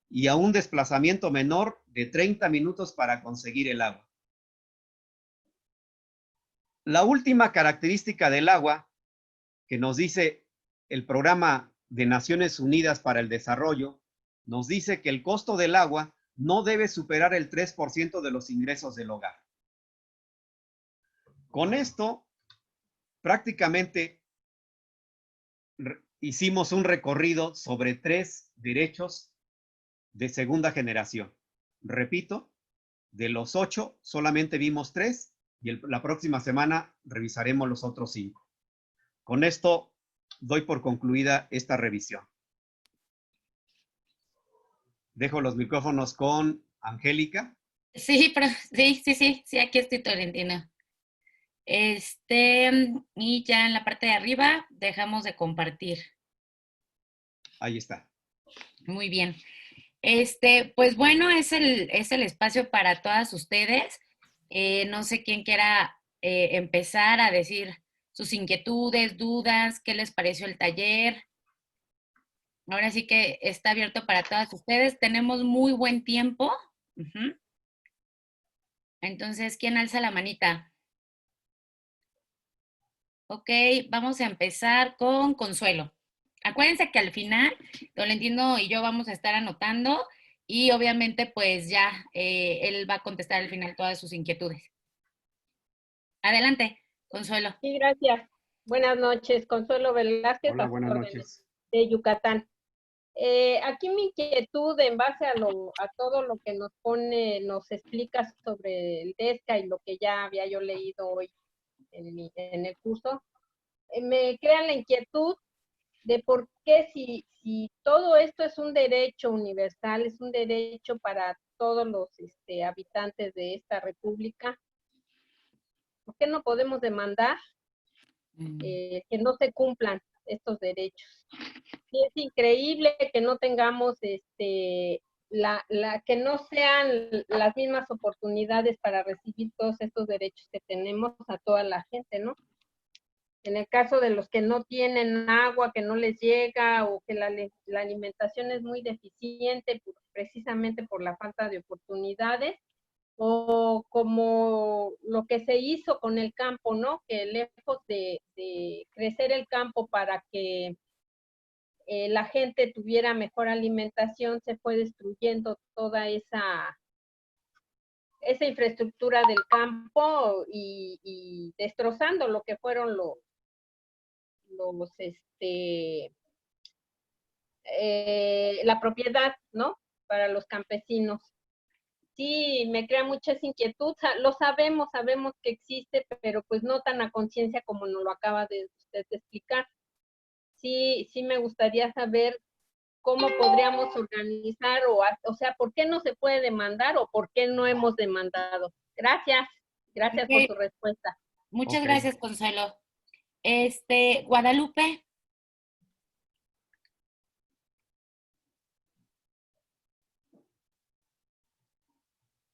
y a un desplazamiento menor de 30 minutos para conseguir el agua. La última característica del agua que nos dice el Programa de Naciones Unidas para el Desarrollo, nos dice que el costo del agua no debe superar el 3% de los ingresos del hogar. Con esto, prácticamente hicimos un recorrido sobre 3 derechos de segunda generación. Repito, de los 8 solamente vimos 3 y la próxima semana revisaremos los otros 5. Con esto doy por concluida esta revisión. Dejo los micrófonos con Angélica. Sí, pero, sí, aquí estoy, Tolentino. Y ya en la parte de arriba dejamos de compartir. Ahí está. Muy bien. Pues bueno, es el espacio para todas ustedes. No sé quién quiera empezar a decir sus inquietudes, dudas, qué les pareció el taller. Ahora sí que está abierto para todas ustedes. Tenemos muy buen tiempo. Entonces, ¿quién alza la manita? Ok, vamos a empezar con Consuelo. Acuérdense que al final, Tolentino y yo vamos a estar anotando y obviamente pues ya él va a contestar al final todas sus inquietudes. Adelante, Consuelo. Sí, gracias. Buenas noches, Consuelo Velázquez. Hola, buenas noches. De Yucatán. Aquí mi inquietud en base a todo lo que nos explica sobre el DESCA y lo que ya había yo leído hoy en el curso, me crea la inquietud de por qué si todo esto es un derecho universal, es un derecho para todos los habitantes de esta república, ¿por qué no podemos demandar que no se cumplan estos derechos? Sí, es increíble que no tengamos que no sean las mismas oportunidades para recibir todos estos derechos que tenemos a toda la gente, ¿no? En el caso de los que no tienen agua, que no les llega, o que la alimentación es muy deficiente precisamente por la falta de oportunidades, o como lo que se hizo con el campo, ¿no? Que lejos de crecer el campo para que la gente tuviera mejor alimentación, se fue destruyendo toda esa infraestructura del campo y destrozando lo que fueron la propiedad, ¿no? Para los campesinos. Sí, me crea mucha inquietud. Lo sabemos que existe, pero pues no tan a conciencia como nos lo acaba de usted explicar. Sí, me gustaría saber cómo podríamos organizar, o sea, ¿por qué no se puede demandar o por qué no hemos demandado? Gracias por su respuesta. Muchas gracias, Consuelo. Guadalupe.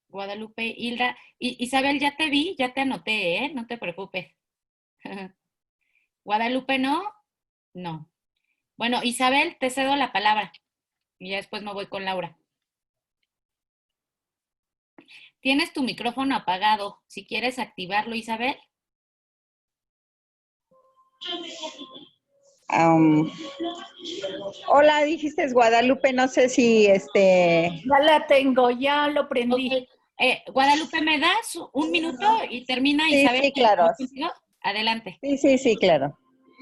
Guadalupe, Hilda. Isabel, ya te vi, ya te anoté, no te preocupes. Guadalupe, ¿no? No. Bueno, Isabel, te cedo la palabra. Y ya después me voy con Laura. Tienes tu micrófono apagado. Si quieres activarlo, Isabel. Hola, dijiste Guadalupe, no sé si Ya la tengo, ya lo prendí. Okay. Guadalupe, ¿me das un minuto y termina sí, Isabel? Sí, claro. Adelante. Sí, claro.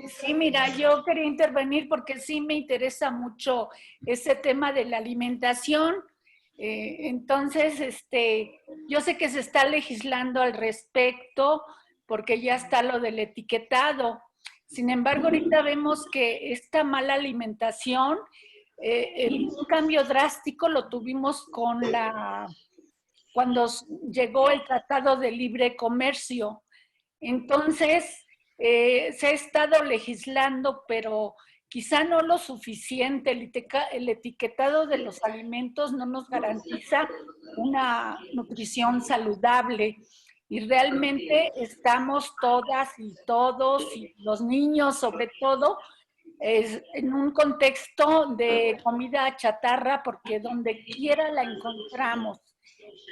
Sí, mira, yo quería intervenir porque sí me interesa mucho ese tema de la alimentación. Entonces, yo sé que se está legislando al respecto porque ya está lo del etiquetado. Sin embargo, ahorita vemos que esta mala alimentación, un cambio drástico lo tuvimos con cuando llegó el Tratado de Libre Comercio. Entonces, se ha estado legislando, pero quizá no lo suficiente. El etiquetado de los alimentos no nos garantiza una nutrición saludable. Y realmente estamos todas y todos, y los niños sobre todo, en un contexto de comida chatarra, porque donde quiera la encontramos.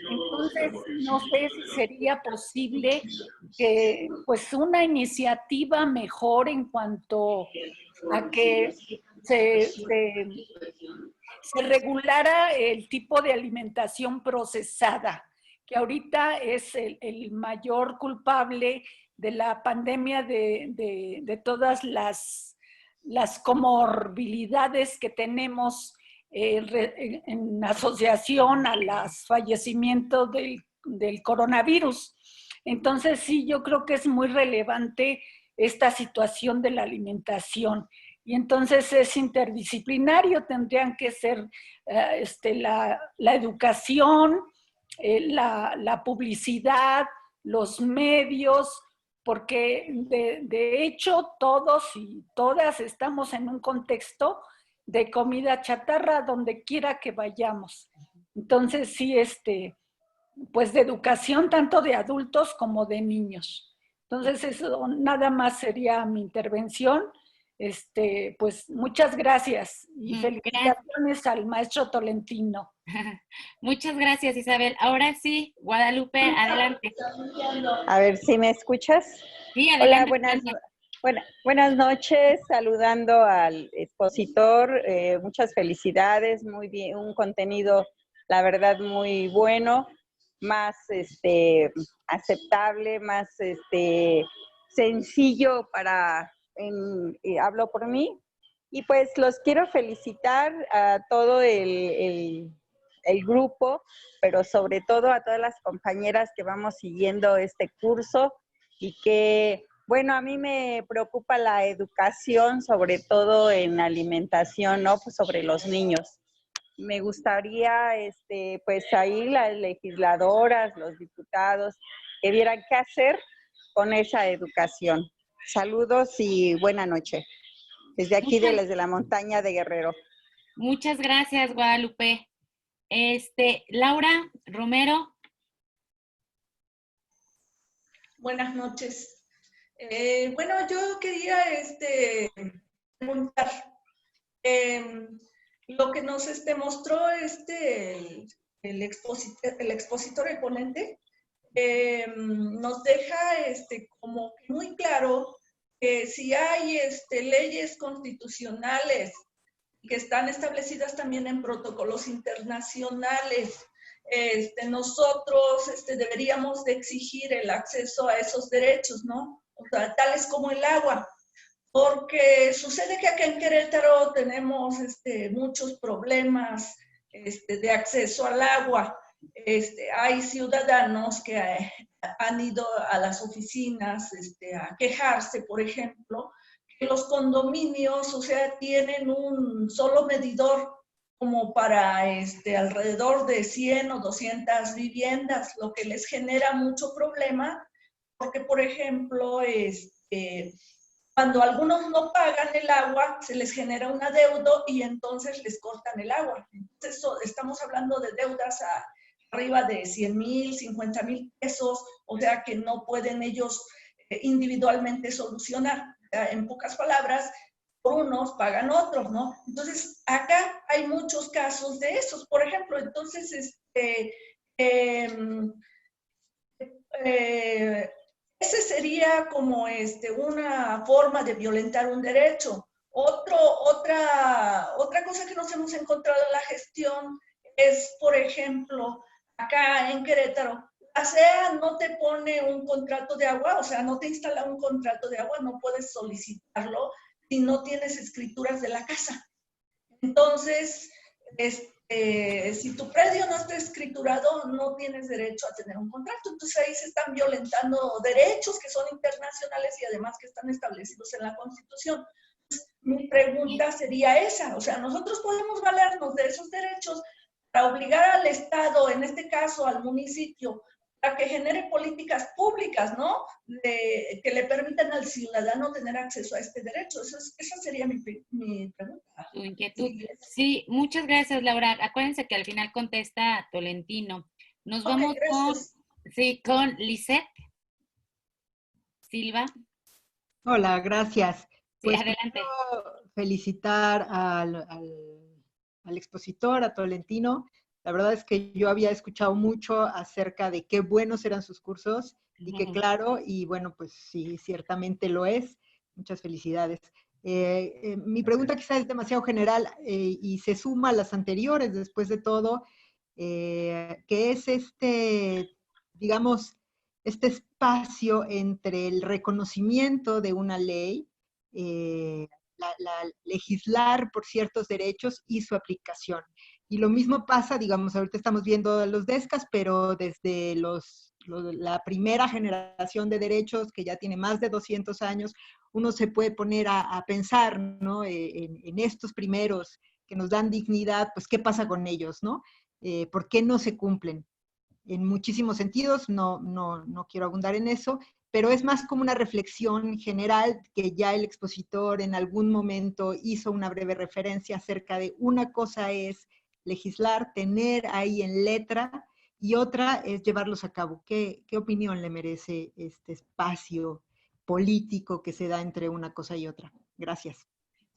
Entonces, no sé si sería posible que pues una iniciativa mejor en cuanto a que se regulara el tipo de alimentación procesada, que ahorita es el mayor culpable de la pandemia de todas las comorbilidades que tenemos en asociación a los fallecimientos del coronavirus. Entonces, sí, yo creo que es muy relevante esta situación de la alimentación. Y entonces es interdisciplinario, tendrían que ser la educación, la publicidad, los medios, porque de hecho todos y todas estamos en un contexto de comida chatarra donde quiera que vayamos. Entonces sí, pues de educación tanto de adultos como de niños. Entonces eso nada más sería mi intervención. Pues muchas gracias y felicitaciones al maestro Tolentino. Muchas gracias, Isabel. Ahora sí, Guadalupe, adelante. A ver si me escuchas. Sí, adelante. Hola, buenas noches, saludando al expositor. Muchas felicidades, muy bien, un contenido, la verdad, muy bueno, más aceptable, más sencillo para, hablo por mí. Y pues los quiero felicitar a todo el grupo, pero sobre todo a todas las compañeras que vamos siguiendo este curso y que, bueno, a mí me preocupa la educación, sobre todo en alimentación, ¿no? Pues sobre los niños. Me gustaría, pues ahí las legisladoras, los diputados, que vieran qué hacer con esa educación. Saludos y buena noche. Desde aquí, desde la montaña de Guerrero. Muchas gracias, Guadalupe. Laura Romero. Buenas noches. Bueno, yo quería preguntar, lo que nos mostró el expositor, el ponente, nos deja como muy claro que si hay leyes constitucionales que están establecidas también en protocolos internacionales, nosotros deberíamos de exigir el acceso a esos derechos, ¿no? O sea, tales como el agua, porque sucede que acá en Querétaro tenemos muchos problemas de acceso al agua. Hay ciudadanos que han ido a las oficinas a quejarse, por ejemplo, que los condominios, o sea, tienen un solo medidor como para alrededor de 100 o 200 viviendas, lo que les genera mucho problema, porque, por ejemplo, cuando algunos no pagan el agua, se les genera un adeudo y entonces les cortan el agua. Entonces, estamos hablando de deudas arriba de 100,000, 50,000 pesos, o sea, que no pueden ellos individualmente solucionar. O sea, en pocas palabras, por unos pagan otros, ¿no? Entonces, acá hay muchos casos de esos. Por ejemplo, entonces, ese sería como una forma de violentar un derecho. Otra cosa que nos hemos encontrado en la gestión es, por ejemplo, acá en Querétaro, la SEA no te pone un contrato de agua, o sea, no te instala un contrato de agua, no puedes solicitarlo si no tienes escrituras de la casa. Entonces, si tu predio no está escriturado, no tienes derecho a tener un contrato. Entonces ahí se están violentando derechos que son internacionales y además que están establecidos en la Constitución. Entonces, mi pregunta sería esa, o sea, nosotros podemos valernos de esos derechos, para obligar al Estado, en este caso al municipio, para que genere políticas públicas, ¿no? Que le permitan al ciudadano tener acceso a este derecho. Esa sería mi pregunta. Tu inquietud. Sí, muchas gracias, Laura. Acuérdense que al final contesta Tolentino. Nos vamos con Lisette Silva. Hola, gracias. Sí, Pues adelante. quiero felicitar al expositor, a Tolentino. La verdad es que yo había escuchado mucho acerca de qué buenos eran sus cursos y que claro, y bueno, pues sí, ciertamente lo es. Muchas felicidades. Mi pregunta quizás es demasiado general y se suma a las anteriores después de todo, que es digamos, este espacio entre el reconocimiento de una ley, legislar por ciertos derechos y su aplicación. Y lo mismo pasa, digamos, ahorita estamos viendo los DESCAS, pero desde la primera generación de derechos, que ya tiene más de 200 años, uno se puede poner a pensar, ¿no? En estos primeros que nos dan dignidad, pues, ¿qué pasa con ellos, no? ¿Por qué no se cumplen? En muchísimos sentidos, no quiero abundar en eso, pero es más como una reflexión general que ya el expositor en algún momento hizo una breve referencia acerca de una cosa es legislar, tener ahí en letra, y otra es llevarlos a cabo. ¿Qué opinión le merece este espacio político que se da entre una cosa y otra? Gracias.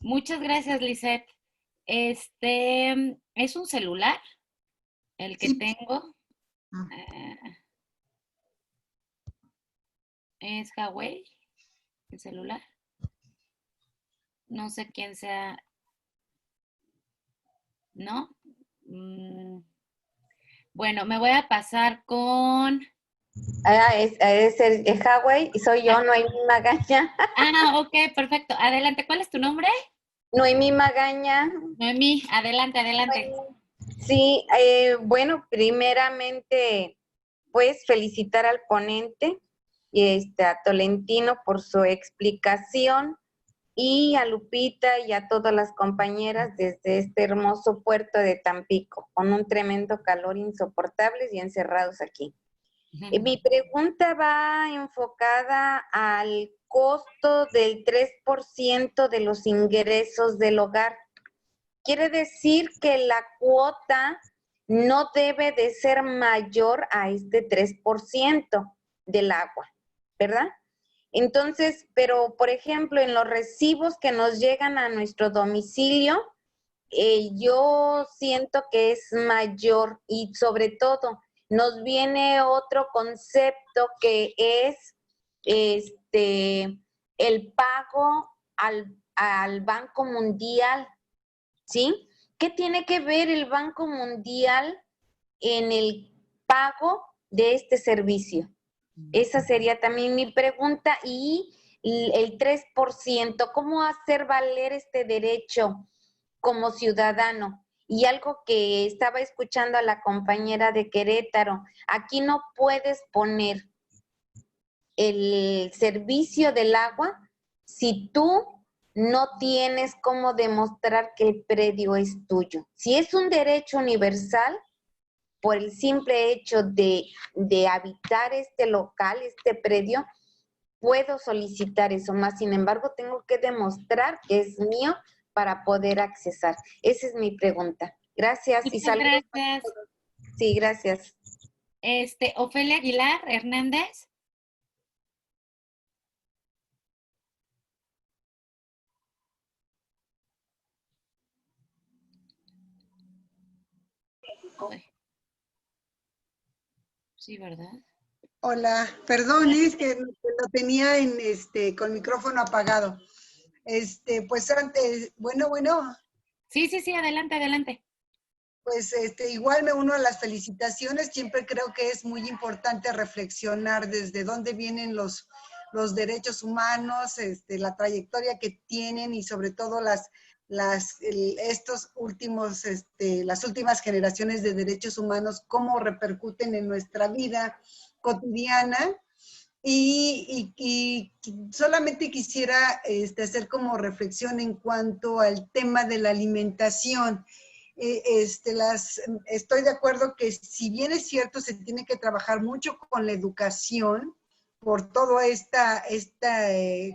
Muchas gracias, Lisette. ¿Es un celular el que tengo? ¿Es Huawei el celular? No sé quién sea. ¿No? Bueno, me voy a pasar con... Es Huawei y soy yo, Noemí Magaña. Ok, perfecto. Adelante, ¿cuál es tu nombre? Noemí Magaña. Noemí, adelante. Sí, bueno, primeramente, pues felicitar al ponente y a Tolentino por su explicación y a Lupita y a todas las compañeras desde este hermoso puerto de Tampico, con un tremendo calor insoportable y encerrados aquí. Mi pregunta va enfocada al costo del 3% de los ingresos del hogar. Quiere decir que la cuota no debe de ser mayor a este 3% del agua, ¿verdad? Entonces, pero por ejemplo, en los recibos que nos llegan a nuestro domicilio, yo siento que es mayor y sobre todo nos viene otro concepto que es el pago al Banco Mundial, ¿sí? ¿Qué tiene que ver el Banco Mundial en el pago de este servicio? Esa sería también mi pregunta. Y el 3%, ¿cómo hacer valer este derecho como ciudadano? Y algo que estaba escuchando a la compañera de Querétaro, aquí no puedes poner el servicio del agua si tú no tienes cómo demostrar que el predio es tuyo. Si es un derecho universal, por el simple hecho de habitar este local, este predio, puedo solicitar eso, más sin embargo tengo que demostrar que es mío para poder accesar. Esa es mi pregunta. Gracias. Muchas y saludos. gracias. Sí, gracias. Ofelia Aguilar Hernández. Sí, ¿verdad? Hola, perdón, es que lo tenía con micrófono apagado. Pues antes, bueno. Sí, adelante. Pues igual me uno a las felicitaciones. Siempre creo que es muy importante reflexionar desde dónde vienen los derechos humanos, la trayectoria que tienen y sobre todo las últimas generaciones de derechos humanos, cómo repercuten en nuestra vida cotidiana. Y solamente quisiera hacer como reflexión en cuanto al tema de la alimentación. estoy de acuerdo que si bien es cierto, se tiene que trabajar mucho con la educación por toda esta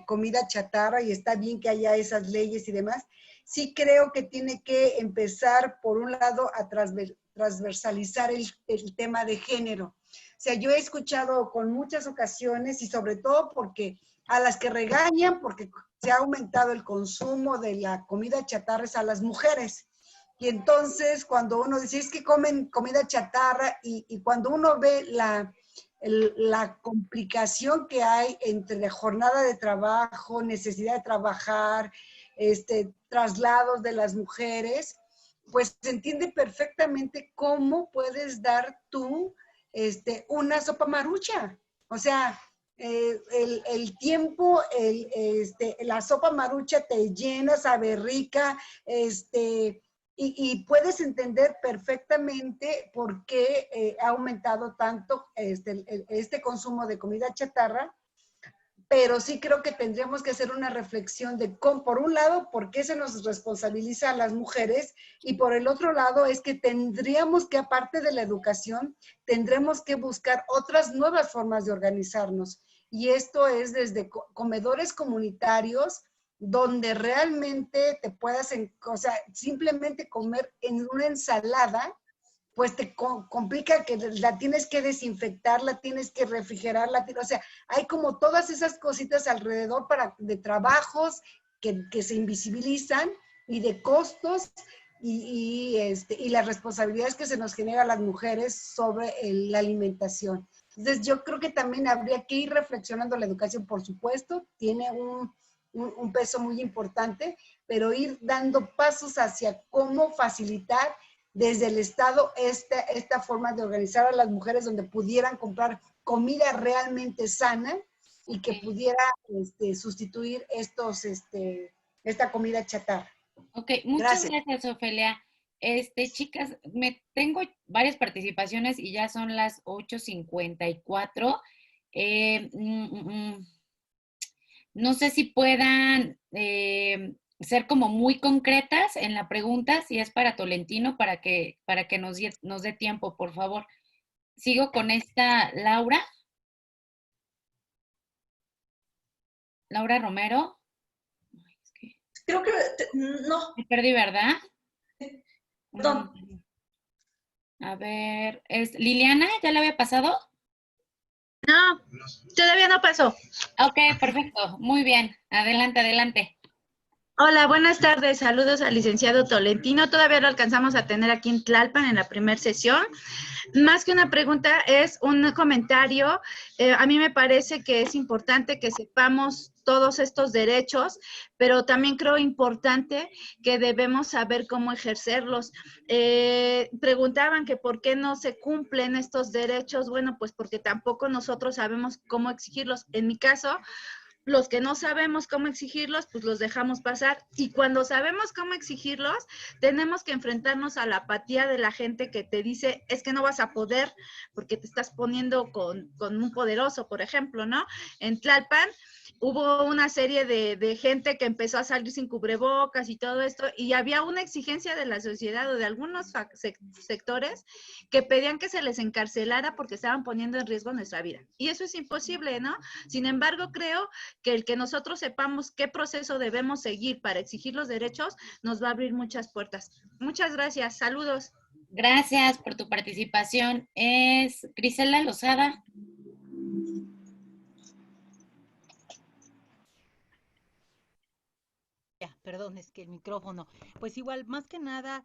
comida chatarra, y está bien que haya esas leyes y demás, sí creo que tiene que empezar, por un lado, a transversalizar el tema de género. O sea, yo he escuchado con muchas ocasiones, y sobre todo porque a las que regañan, porque se ha aumentado el consumo de la comida chatarra, es a las mujeres. Y entonces, cuando uno dice, es que comen comida chatarra, y cuando uno ve la complicación que hay entre la jornada de trabajo, necesidad de trabajar, traslados de las mujeres, pues se entiende perfectamente cómo puedes dar tú una sopa marucha. O sea, el tiempo, la sopa marucha te llena, sabe rica, y puedes entender perfectamente por qué ha aumentado tanto este consumo de comida chatarra, pero sí creo que tendríamos que hacer una reflexión de cómo, por un lado, por qué se nos responsabiliza a las mujeres, y por el otro lado es que tendríamos que, aparte de la educación, tendremos que buscar otras nuevas formas de organizarnos. Y esto es desde comedores comunitarios, donde realmente te puedas, o sea, simplemente comer en una ensalada, pues te complica, que la tienes que desinfectar, la tienes que refrigerar, o sea, hay como todas esas cositas alrededor de trabajos que se invisibilizan, y de costos, y las responsabilidades que se nos generan a las mujeres sobre la alimentación. Entonces, yo creo que también habría que ir reflexionando. La educación, por supuesto, tiene un peso muy importante, pero ir dando pasos hacia cómo facilitar desde el Estado esta forma de organizar a las mujeres, donde pudieran comprar comida realmente sana y que pudiera sustituir esta comida chatarra. Ok, muchas gracias, Ofelia. Chicas, tengo varias participaciones y ya son las 8:54. No sé si puedan ser como muy concretas en la pregunta, si es para Tolentino, para que nos dé tiempo, por favor. Sigo con esta Laura. Laura Romero. Creo que no. Me perdí, ¿verdad? Perdón. A ver, ¿es Liliana? ¿Ya la había pasado? No, todavía no pasó. Ok, perfecto. Muy bien. Adelante, adelante. Hola, buenas tardes. Saludos al licenciado Tolentino. Todavía lo alcanzamos a tener aquí en Tlalpan en la primera sesión. Más que una pregunta, es un comentario. A mí me parece que es importante que sepamos todos estos derechos, pero también creo importante que debemos saber cómo ejercerlos. Preguntaban que por qué no se cumplen estos derechos. Bueno, pues porque tampoco nosotros sabemos cómo exigirlos. En mi caso, los que no sabemos cómo exigirlos, pues los dejamos pasar. Y cuando sabemos cómo exigirlos, tenemos que enfrentarnos a la apatía de la gente que te dice, es que no vas a poder porque te estás poniendo con un poderoso, por ejemplo, ¿no? En Tlalpan hubo una serie de gente que empezó a salir sin cubrebocas y todo esto, y había una exigencia de la sociedad o de algunos sectores que pedían que se les encarcelara porque estaban poniendo en riesgo nuestra vida. Y eso es imposible, ¿no? Sin embargo, creo que el que nosotros sepamos qué proceso debemos seguir para exigir los derechos nos va a abrir muchas puertas. Muchas gracias. Saludos. Gracias por tu participación. Es Grisela Lozada. Perdón, es que el micrófono. Pues igual, más que nada,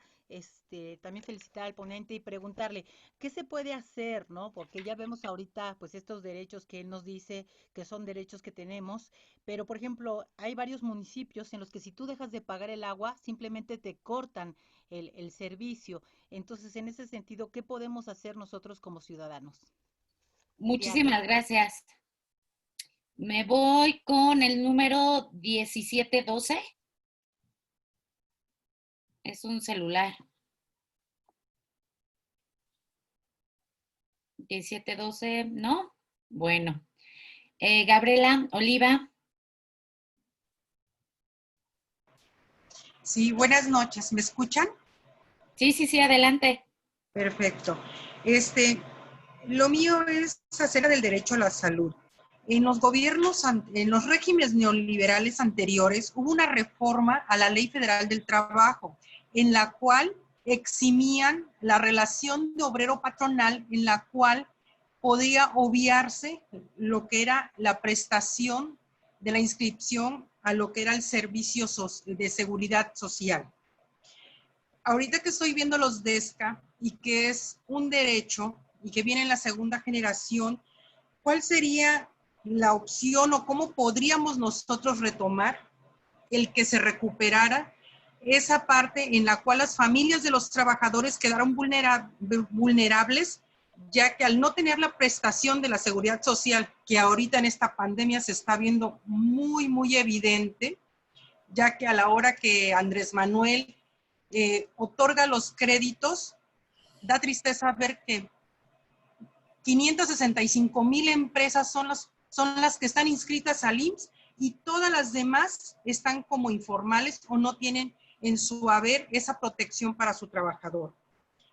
también felicitar al ponente y preguntarle qué se puede hacer, ¿no? Porque ya vemos ahorita, pues, estos derechos que él nos dice que son derechos que tenemos, pero, por ejemplo, hay varios municipios en los que si tú dejas de pagar el agua, simplemente te cortan el servicio. Entonces, en ese sentido, ¿qué podemos hacer nosotros como ciudadanos? Muchísimas gracias. Me voy con el número 1712. Es un celular. 1712, ¿no? Bueno. Gabriela Oliva. Sí, buenas noches. ¿Me escuchan? Sí, adelante. Perfecto. Lo mío es acerca del derecho a la salud. En los gobiernos, en los regímenes neoliberales anteriores, hubo una reforma a la Ley Federal del Trabajo, en la cual eximían la relación de obrero-patronal, en la cual podía obviarse lo que era la prestación de la inscripción a lo que era el servicio de seguridad social. Ahorita que estoy viendo los DESCA y que es un derecho y que viene en la segunda generación, ¿cuál sería la opción o cómo podríamos nosotros retomar el que se recuperara esa parte en la cual las familias de los trabajadores quedaron vulnerables, ya que al no tener la prestación de la seguridad social, que ahorita en esta pandemia se está viendo muy, muy evidente, ya que a la hora que Andrés Manuel otorga los créditos, da tristeza ver que 565,000 empresas son las que están inscritas al IMSS y todas las demás están como informales o no tienen en su haber esa protección para su trabajador.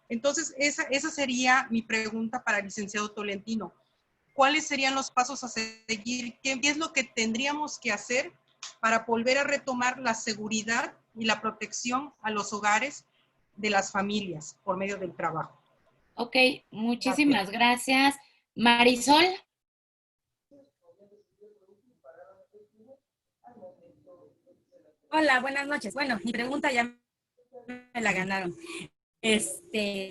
Entonces, esa sería mi pregunta para el licenciado Tolentino. ¿Cuáles serían los pasos a seguir? ¿Qué es lo que tendríamos que hacer para volver a retomar la seguridad y la protección a los hogares de las familias por medio del trabajo? Ok, muchísimas gracias. Marisol. Hola, buenas noches. Bueno, mi pregunta ya me la ganaron.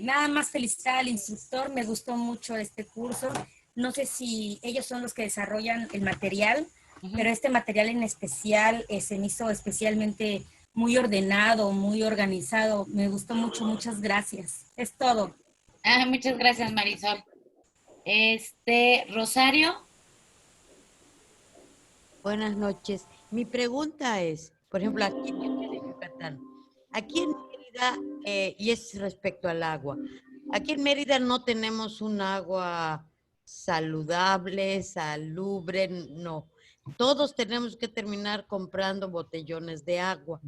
Nada más felicitar al instructor, me gustó mucho este curso. No sé si ellos son los que desarrollan el material, pero este material en especial se me hizo especialmente muy ordenado, muy organizado. Me gustó mucho, muchas gracias. Es todo. Muchas gracias, Marisol. Rosario. Buenas noches. Mi pregunta es, por ejemplo, aquí en Yucatán, aquí en Mérida, y es respecto al agua, aquí en Mérida no tenemos un agua saludable, salubre, no. Todos tenemos que terminar comprando botellones de agua.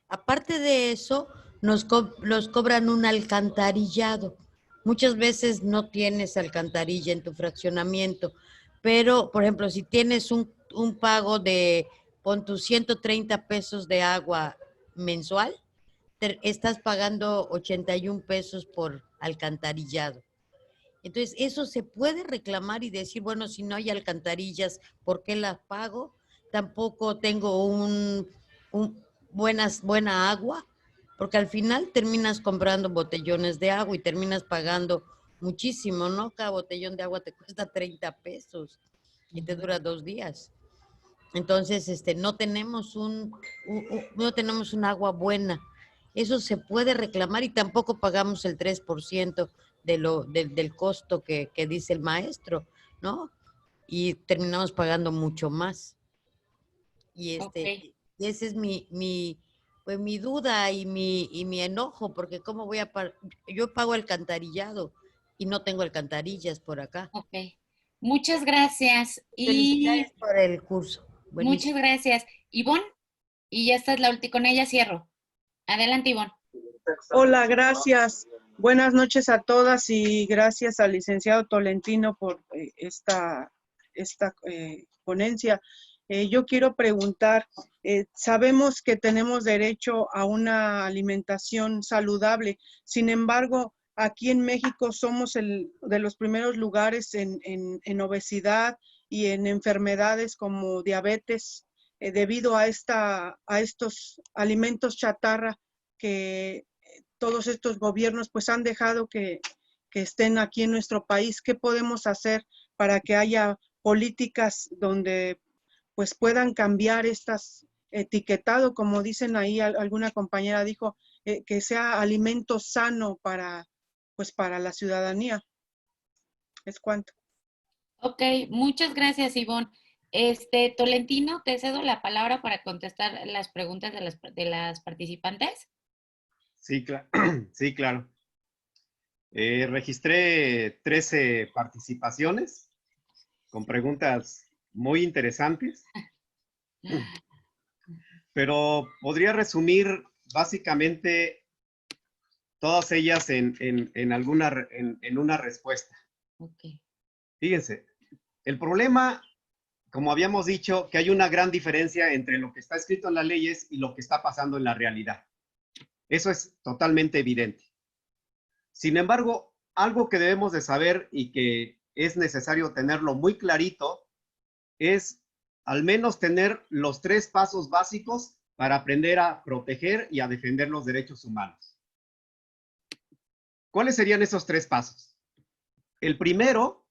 Aparte de eso, nos cobran un alcantarillado. Muchas veces no tienes alcantarilla en tu fraccionamiento, pero, por ejemplo, si tienes un pago de, pon tus 130 pesos de agua mensual, estás pagando 81 pesos por alcantarillado. Entonces, eso se puede reclamar y decir, bueno, si no hay alcantarillas, ¿por qué las pago? Tampoco tengo buena agua, porque al final terminas comprando botellones de agua y terminas pagando muchísimo, ¿no? Cada botellón de agua te cuesta 30 pesos y te dura 2 días. Entonces, no tenemos no tenemos un agua buena. Eso se puede reclamar y tampoco pagamos el 3% del costo que dice el maestro, ¿no? Y terminamos pagando mucho más. Y y esa es mi duda y mi enojo, porque cómo voy a yo pago alcantarillado y no tengo alcantarillas por acá. Ok, muchas gracias. Felicidades por el curso. Buenísimo. Muchas gracias. Ivonne, y ya estás con ella cierro. Adelante, Ivonne. Hola, gracias. Buenas noches a todas y gracias al licenciado Tolentino por esta ponencia. Yo quiero preguntar, sabemos que tenemos derecho a una alimentación saludable, sin embargo, aquí en México somos de los primeros lugares en obesidad y en enfermedades como diabetes, debido a estos alimentos chatarra que todos estos gobiernos pues han dejado que estén aquí en nuestro país. ¿Qué podemos hacer para que haya políticas donde pues puedan cambiar estas etiquetado, como dicen ahí, alguna compañera dijo, que sea alimento sano para la ciudadanía? ¿Es cuánto? Ok, muchas gracias, Ivonne. Tolentino, te cedo la palabra para contestar las preguntas de las participantes. Sí, sí, claro. Registré 13 participaciones con preguntas muy interesantes, pero podría resumir básicamente todas ellas en una respuesta. Ok. Fíjense, el problema, como habíamos dicho, que hay una gran diferencia entre lo que está escrito en las leyes y lo que está pasando en la realidad. Eso es totalmente evidente. Sin embargo, algo que debemos de saber y que es necesario tenerlo muy clarito es al menos tener los 3 pasos básicos para aprender a proteger y a defender los derechos humanos. ¿Cuáles serían esos 3 pasos? El primero,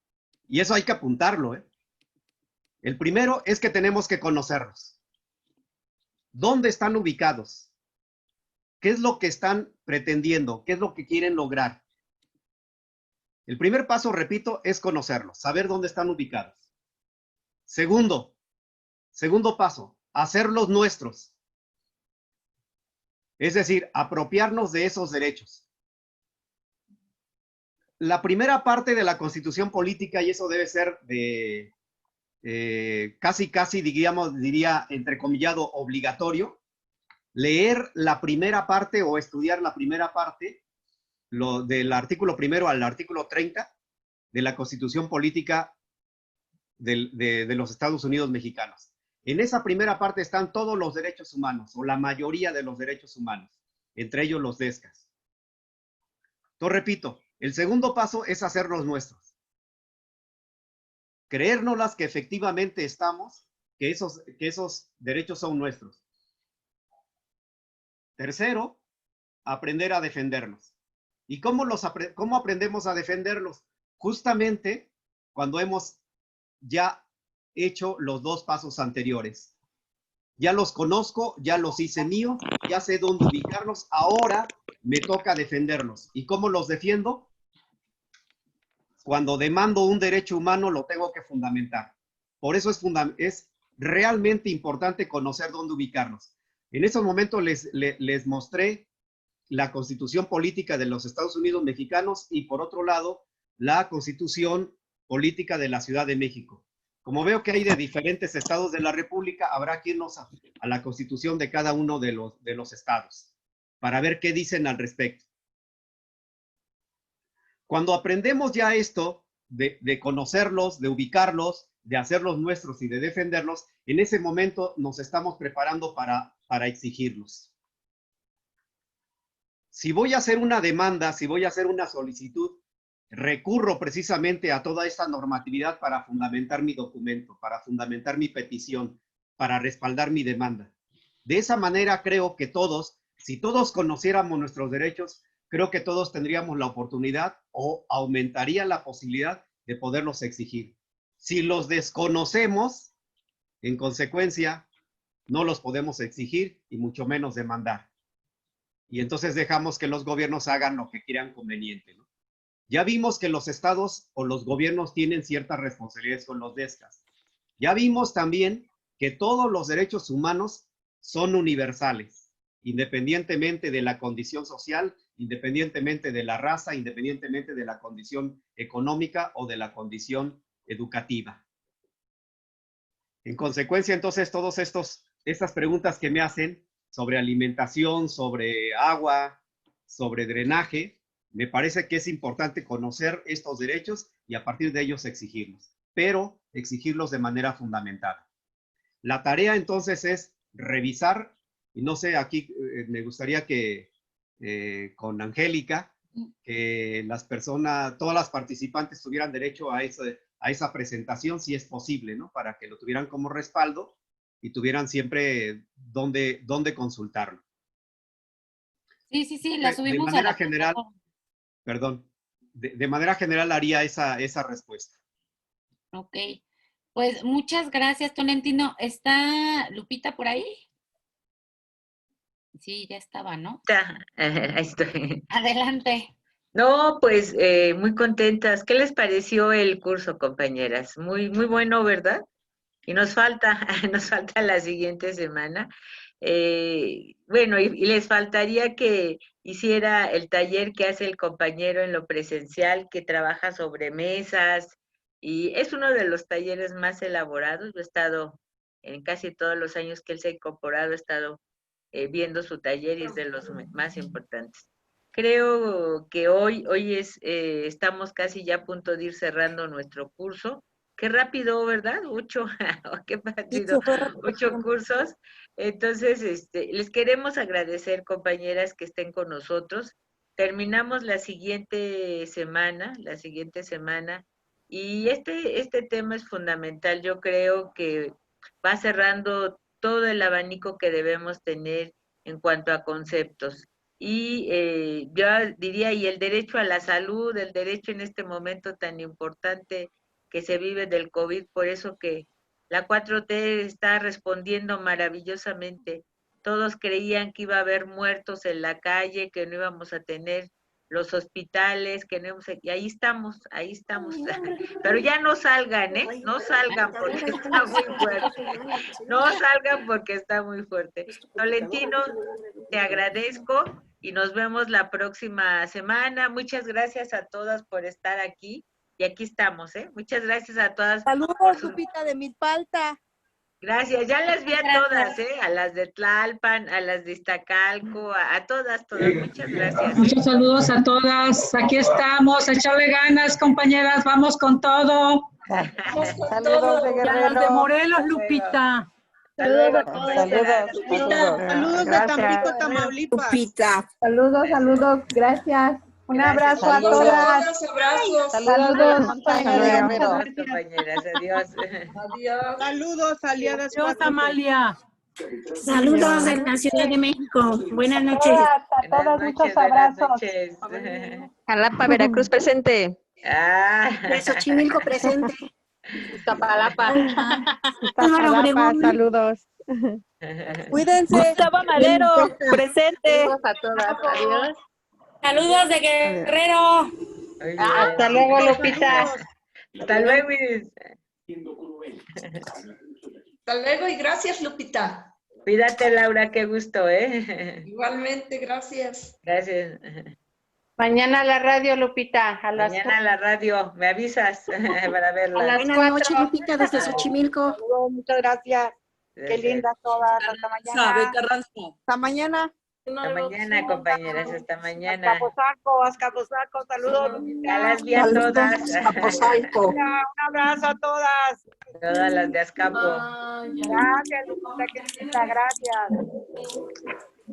y eso hay que apuntarlo, el primero es que tenemos que conocerlos. ¿Dónde están ubicados? ¿Qué es lo que están pretendiendo? ¿Qué es lo que quieren lograr? El primer paso, repito, es conocerlos, saber dónde están ubicados. Segundo paso, hacerlos nuestros. Es decir, apropiarnos de esos derechos. La primera parte de la Constitución política, y eso debe ser de casi, diría, entrecomillado, obligatorio, leer la primera parte o estudiar la primera parte, del artículo 1 al artículo 30 de la Constitución política de los Estados Unidos mexicanos. En esa primera parte están todos los derechos humanos, o la mayoría de los derechos humanos, entre ellos los DESCAS. Entonces, repito, el segundo paso es hacerlos nuestros. Creérnoslas que efectivamente estamos, que esos derechos son nuestros. Tercero, aprender a defenderlos. ¿Y cómo aprendemos a defenderlos? Justamente cuando hemos ya hecho los 2 pasos anteriores. Ya los conozco, ya los hice míos, ya sé dónde ubicarlos, ahora me toca defenderlos. ¿Y cómo los defiendo? Cuando demando un derecho humano, lo tengo que fundamentar. Por eso es realmente importante conocer dónde ubicarlos. En esos momentos les mostré la Constitución política de los Estados Unidos mexicanos y, por otro lado, la Constitución política de la Ciudad de México. Como veo que hay de diferentes estados de la República, habrá que irnos a la Constitución de cada uno de los estados para ver qué dicen al respecto. Cuando aprendemos ya esto de conocerlos, de ubicarlos, de hacerlos nuestros y de defenderlos, en ese momento nos estamos preparando para exigirlos. Si voy a hacer una demanda, si voy a hacer una solicitud, recurro precisamente a toda esta normatividad para fundamentar mi documento, para fundamentar mi petición, para respaldar mi demanda. De esa manera creo que si todos conociéramos nuestros derechos, creo que todos tendríamos la oportunidad o aumentaría la posibilidad de poderlos exigir. Si los desconocemos, en consecuencia, no los podemos exigir y mucho menos demandar. Y entonces dejamos que los gobiernos hagan lo que quieran conveniente, ¿no? Ya vimos que los estados o los gobiernos tienen ciertas responsabilidades con los DESCAS. Ya vimos también que todos los derechos humanos son universales, independientemente de la condición social, independientemente de la raza, independientemente de la condición económica o de la condición educativa. En consecuencia, entonces, todas estas preguntas que me hacen sobre alimentación, sobre agua, sobre drenaje, me parece que es importante conocer estos derechos y a partir de ellos exigirlos, pero exigirlos de manera fundamentada. La tarea entonces es revisar, y no sé, aquí me gustaría que con Angélica, que todas las participantes tuvieran derecho a esa presentación, si es posible, ¿no? Para que lo tuvieran como respaldo y tuvieran siempre dónde consultarlo. Sí, la subimos de manera general. Perdón, de manera general haría esa respuesta. Ok, pues muchas gracias, Tolentino. ¿Está Lupita por ahí? Sí, ya estaba, ¿no? Ahí estoy. Adelante. No, pues muy contentas. ¿Qué les pareció el curso, compañeras? Muy bueno, ¿verdad? Y nos falta la siguiente semana. Bueno, y les faltaría que hiciera el taller que hace el compañero en lo presencial, que trabaja sobre mesas, y es uno de los talleres más elaborados. Yo he estado, en casi todos los años que él se ha incorporado, he estado viendo su taller y es de los más importantes. Creo que hoy estamos casi ya a punto de ir cerrando nuestro curso. Qué rápido, ¿verdad? 8, qué rápido, 8 cursos. Entonces, les queremos agradecer, compañeras, que estén con nosotros. Terminamos la siguiente semana, y este tema es fundamental. Yo creo que va cerrando todo el abanico que debemos tener en cuanto a conceptos. Y yo diría, y el derecho a la salud, el derecho en este momento tan importante que se vive del COVID, por eso que la 4T está respondiendo maravillosamente. Todos creían que iba a haber muertos en la calle, que no íbamos a tener los hospitales, que no íbamos a... Y ahí estamos. Pero ya no salgan, no salgan porque está muy fuerte. No salgan porque está muy fuerte. Tolentino, te agradezco y nos vemos la próxima semana. Muchas gracias a todas por estar aquí. Y aquí estamos, Muchas gracias a todas. Saludos, Lupita, de Milpalta. Gracias, ya las vi a todas, a las de Tlalpan, a las de Iztacalco, a todas, muchas gracias. Muchos saludos a todas, aquí estamos, a echarle ganas, compañeras, vamos con todo. Saludos de Guerrero. A las de Morelos, Lupita. Saludos de Tampico, Tamaulipas. Lupita. Saludos, gracias. Un abrazo a todas. Saludos, compañeras. Adiós. Saludos, aliadas. Adiós, Amalia. Saludos de la Ciudad de México. Buenas noches. A todas, muchos abrazos. Jalapa, Veracruz presente. De Xochimilco presente. Iztapalapa. Saludos. Cuídense. Gustavo Madero presente. Saludos a todas. Adiós. Saludos de Guerrero. Hasta luego, Lupita. Hasta luego, Iris. Hasta luego y gracias, Lupita. Cuídate, Laura, qué gusto, Igualmente, gracias. Gracias. Mañana a la radio, Lupita. Mañana a la radio, me avisas para verla. Buenas noches, Lupita, desde Xochimilco. Muchas gracias. Qué lindas todas. Hasta mañana. Hasta mañana. Hasta mañana, compañeras, hasta mañana. Azcapotzalco, saludos. Ya las vi a todas. Un abrazo a todas. Todas las de Azcapo. Gracias, Lupita, qué linda, gracias.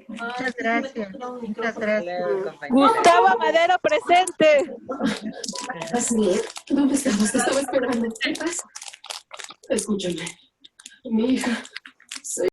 Muchas gracias. Muchas gracias. Gustavo Madero presente. ¿Dónde estamos? Estaba esperando. Escúchame.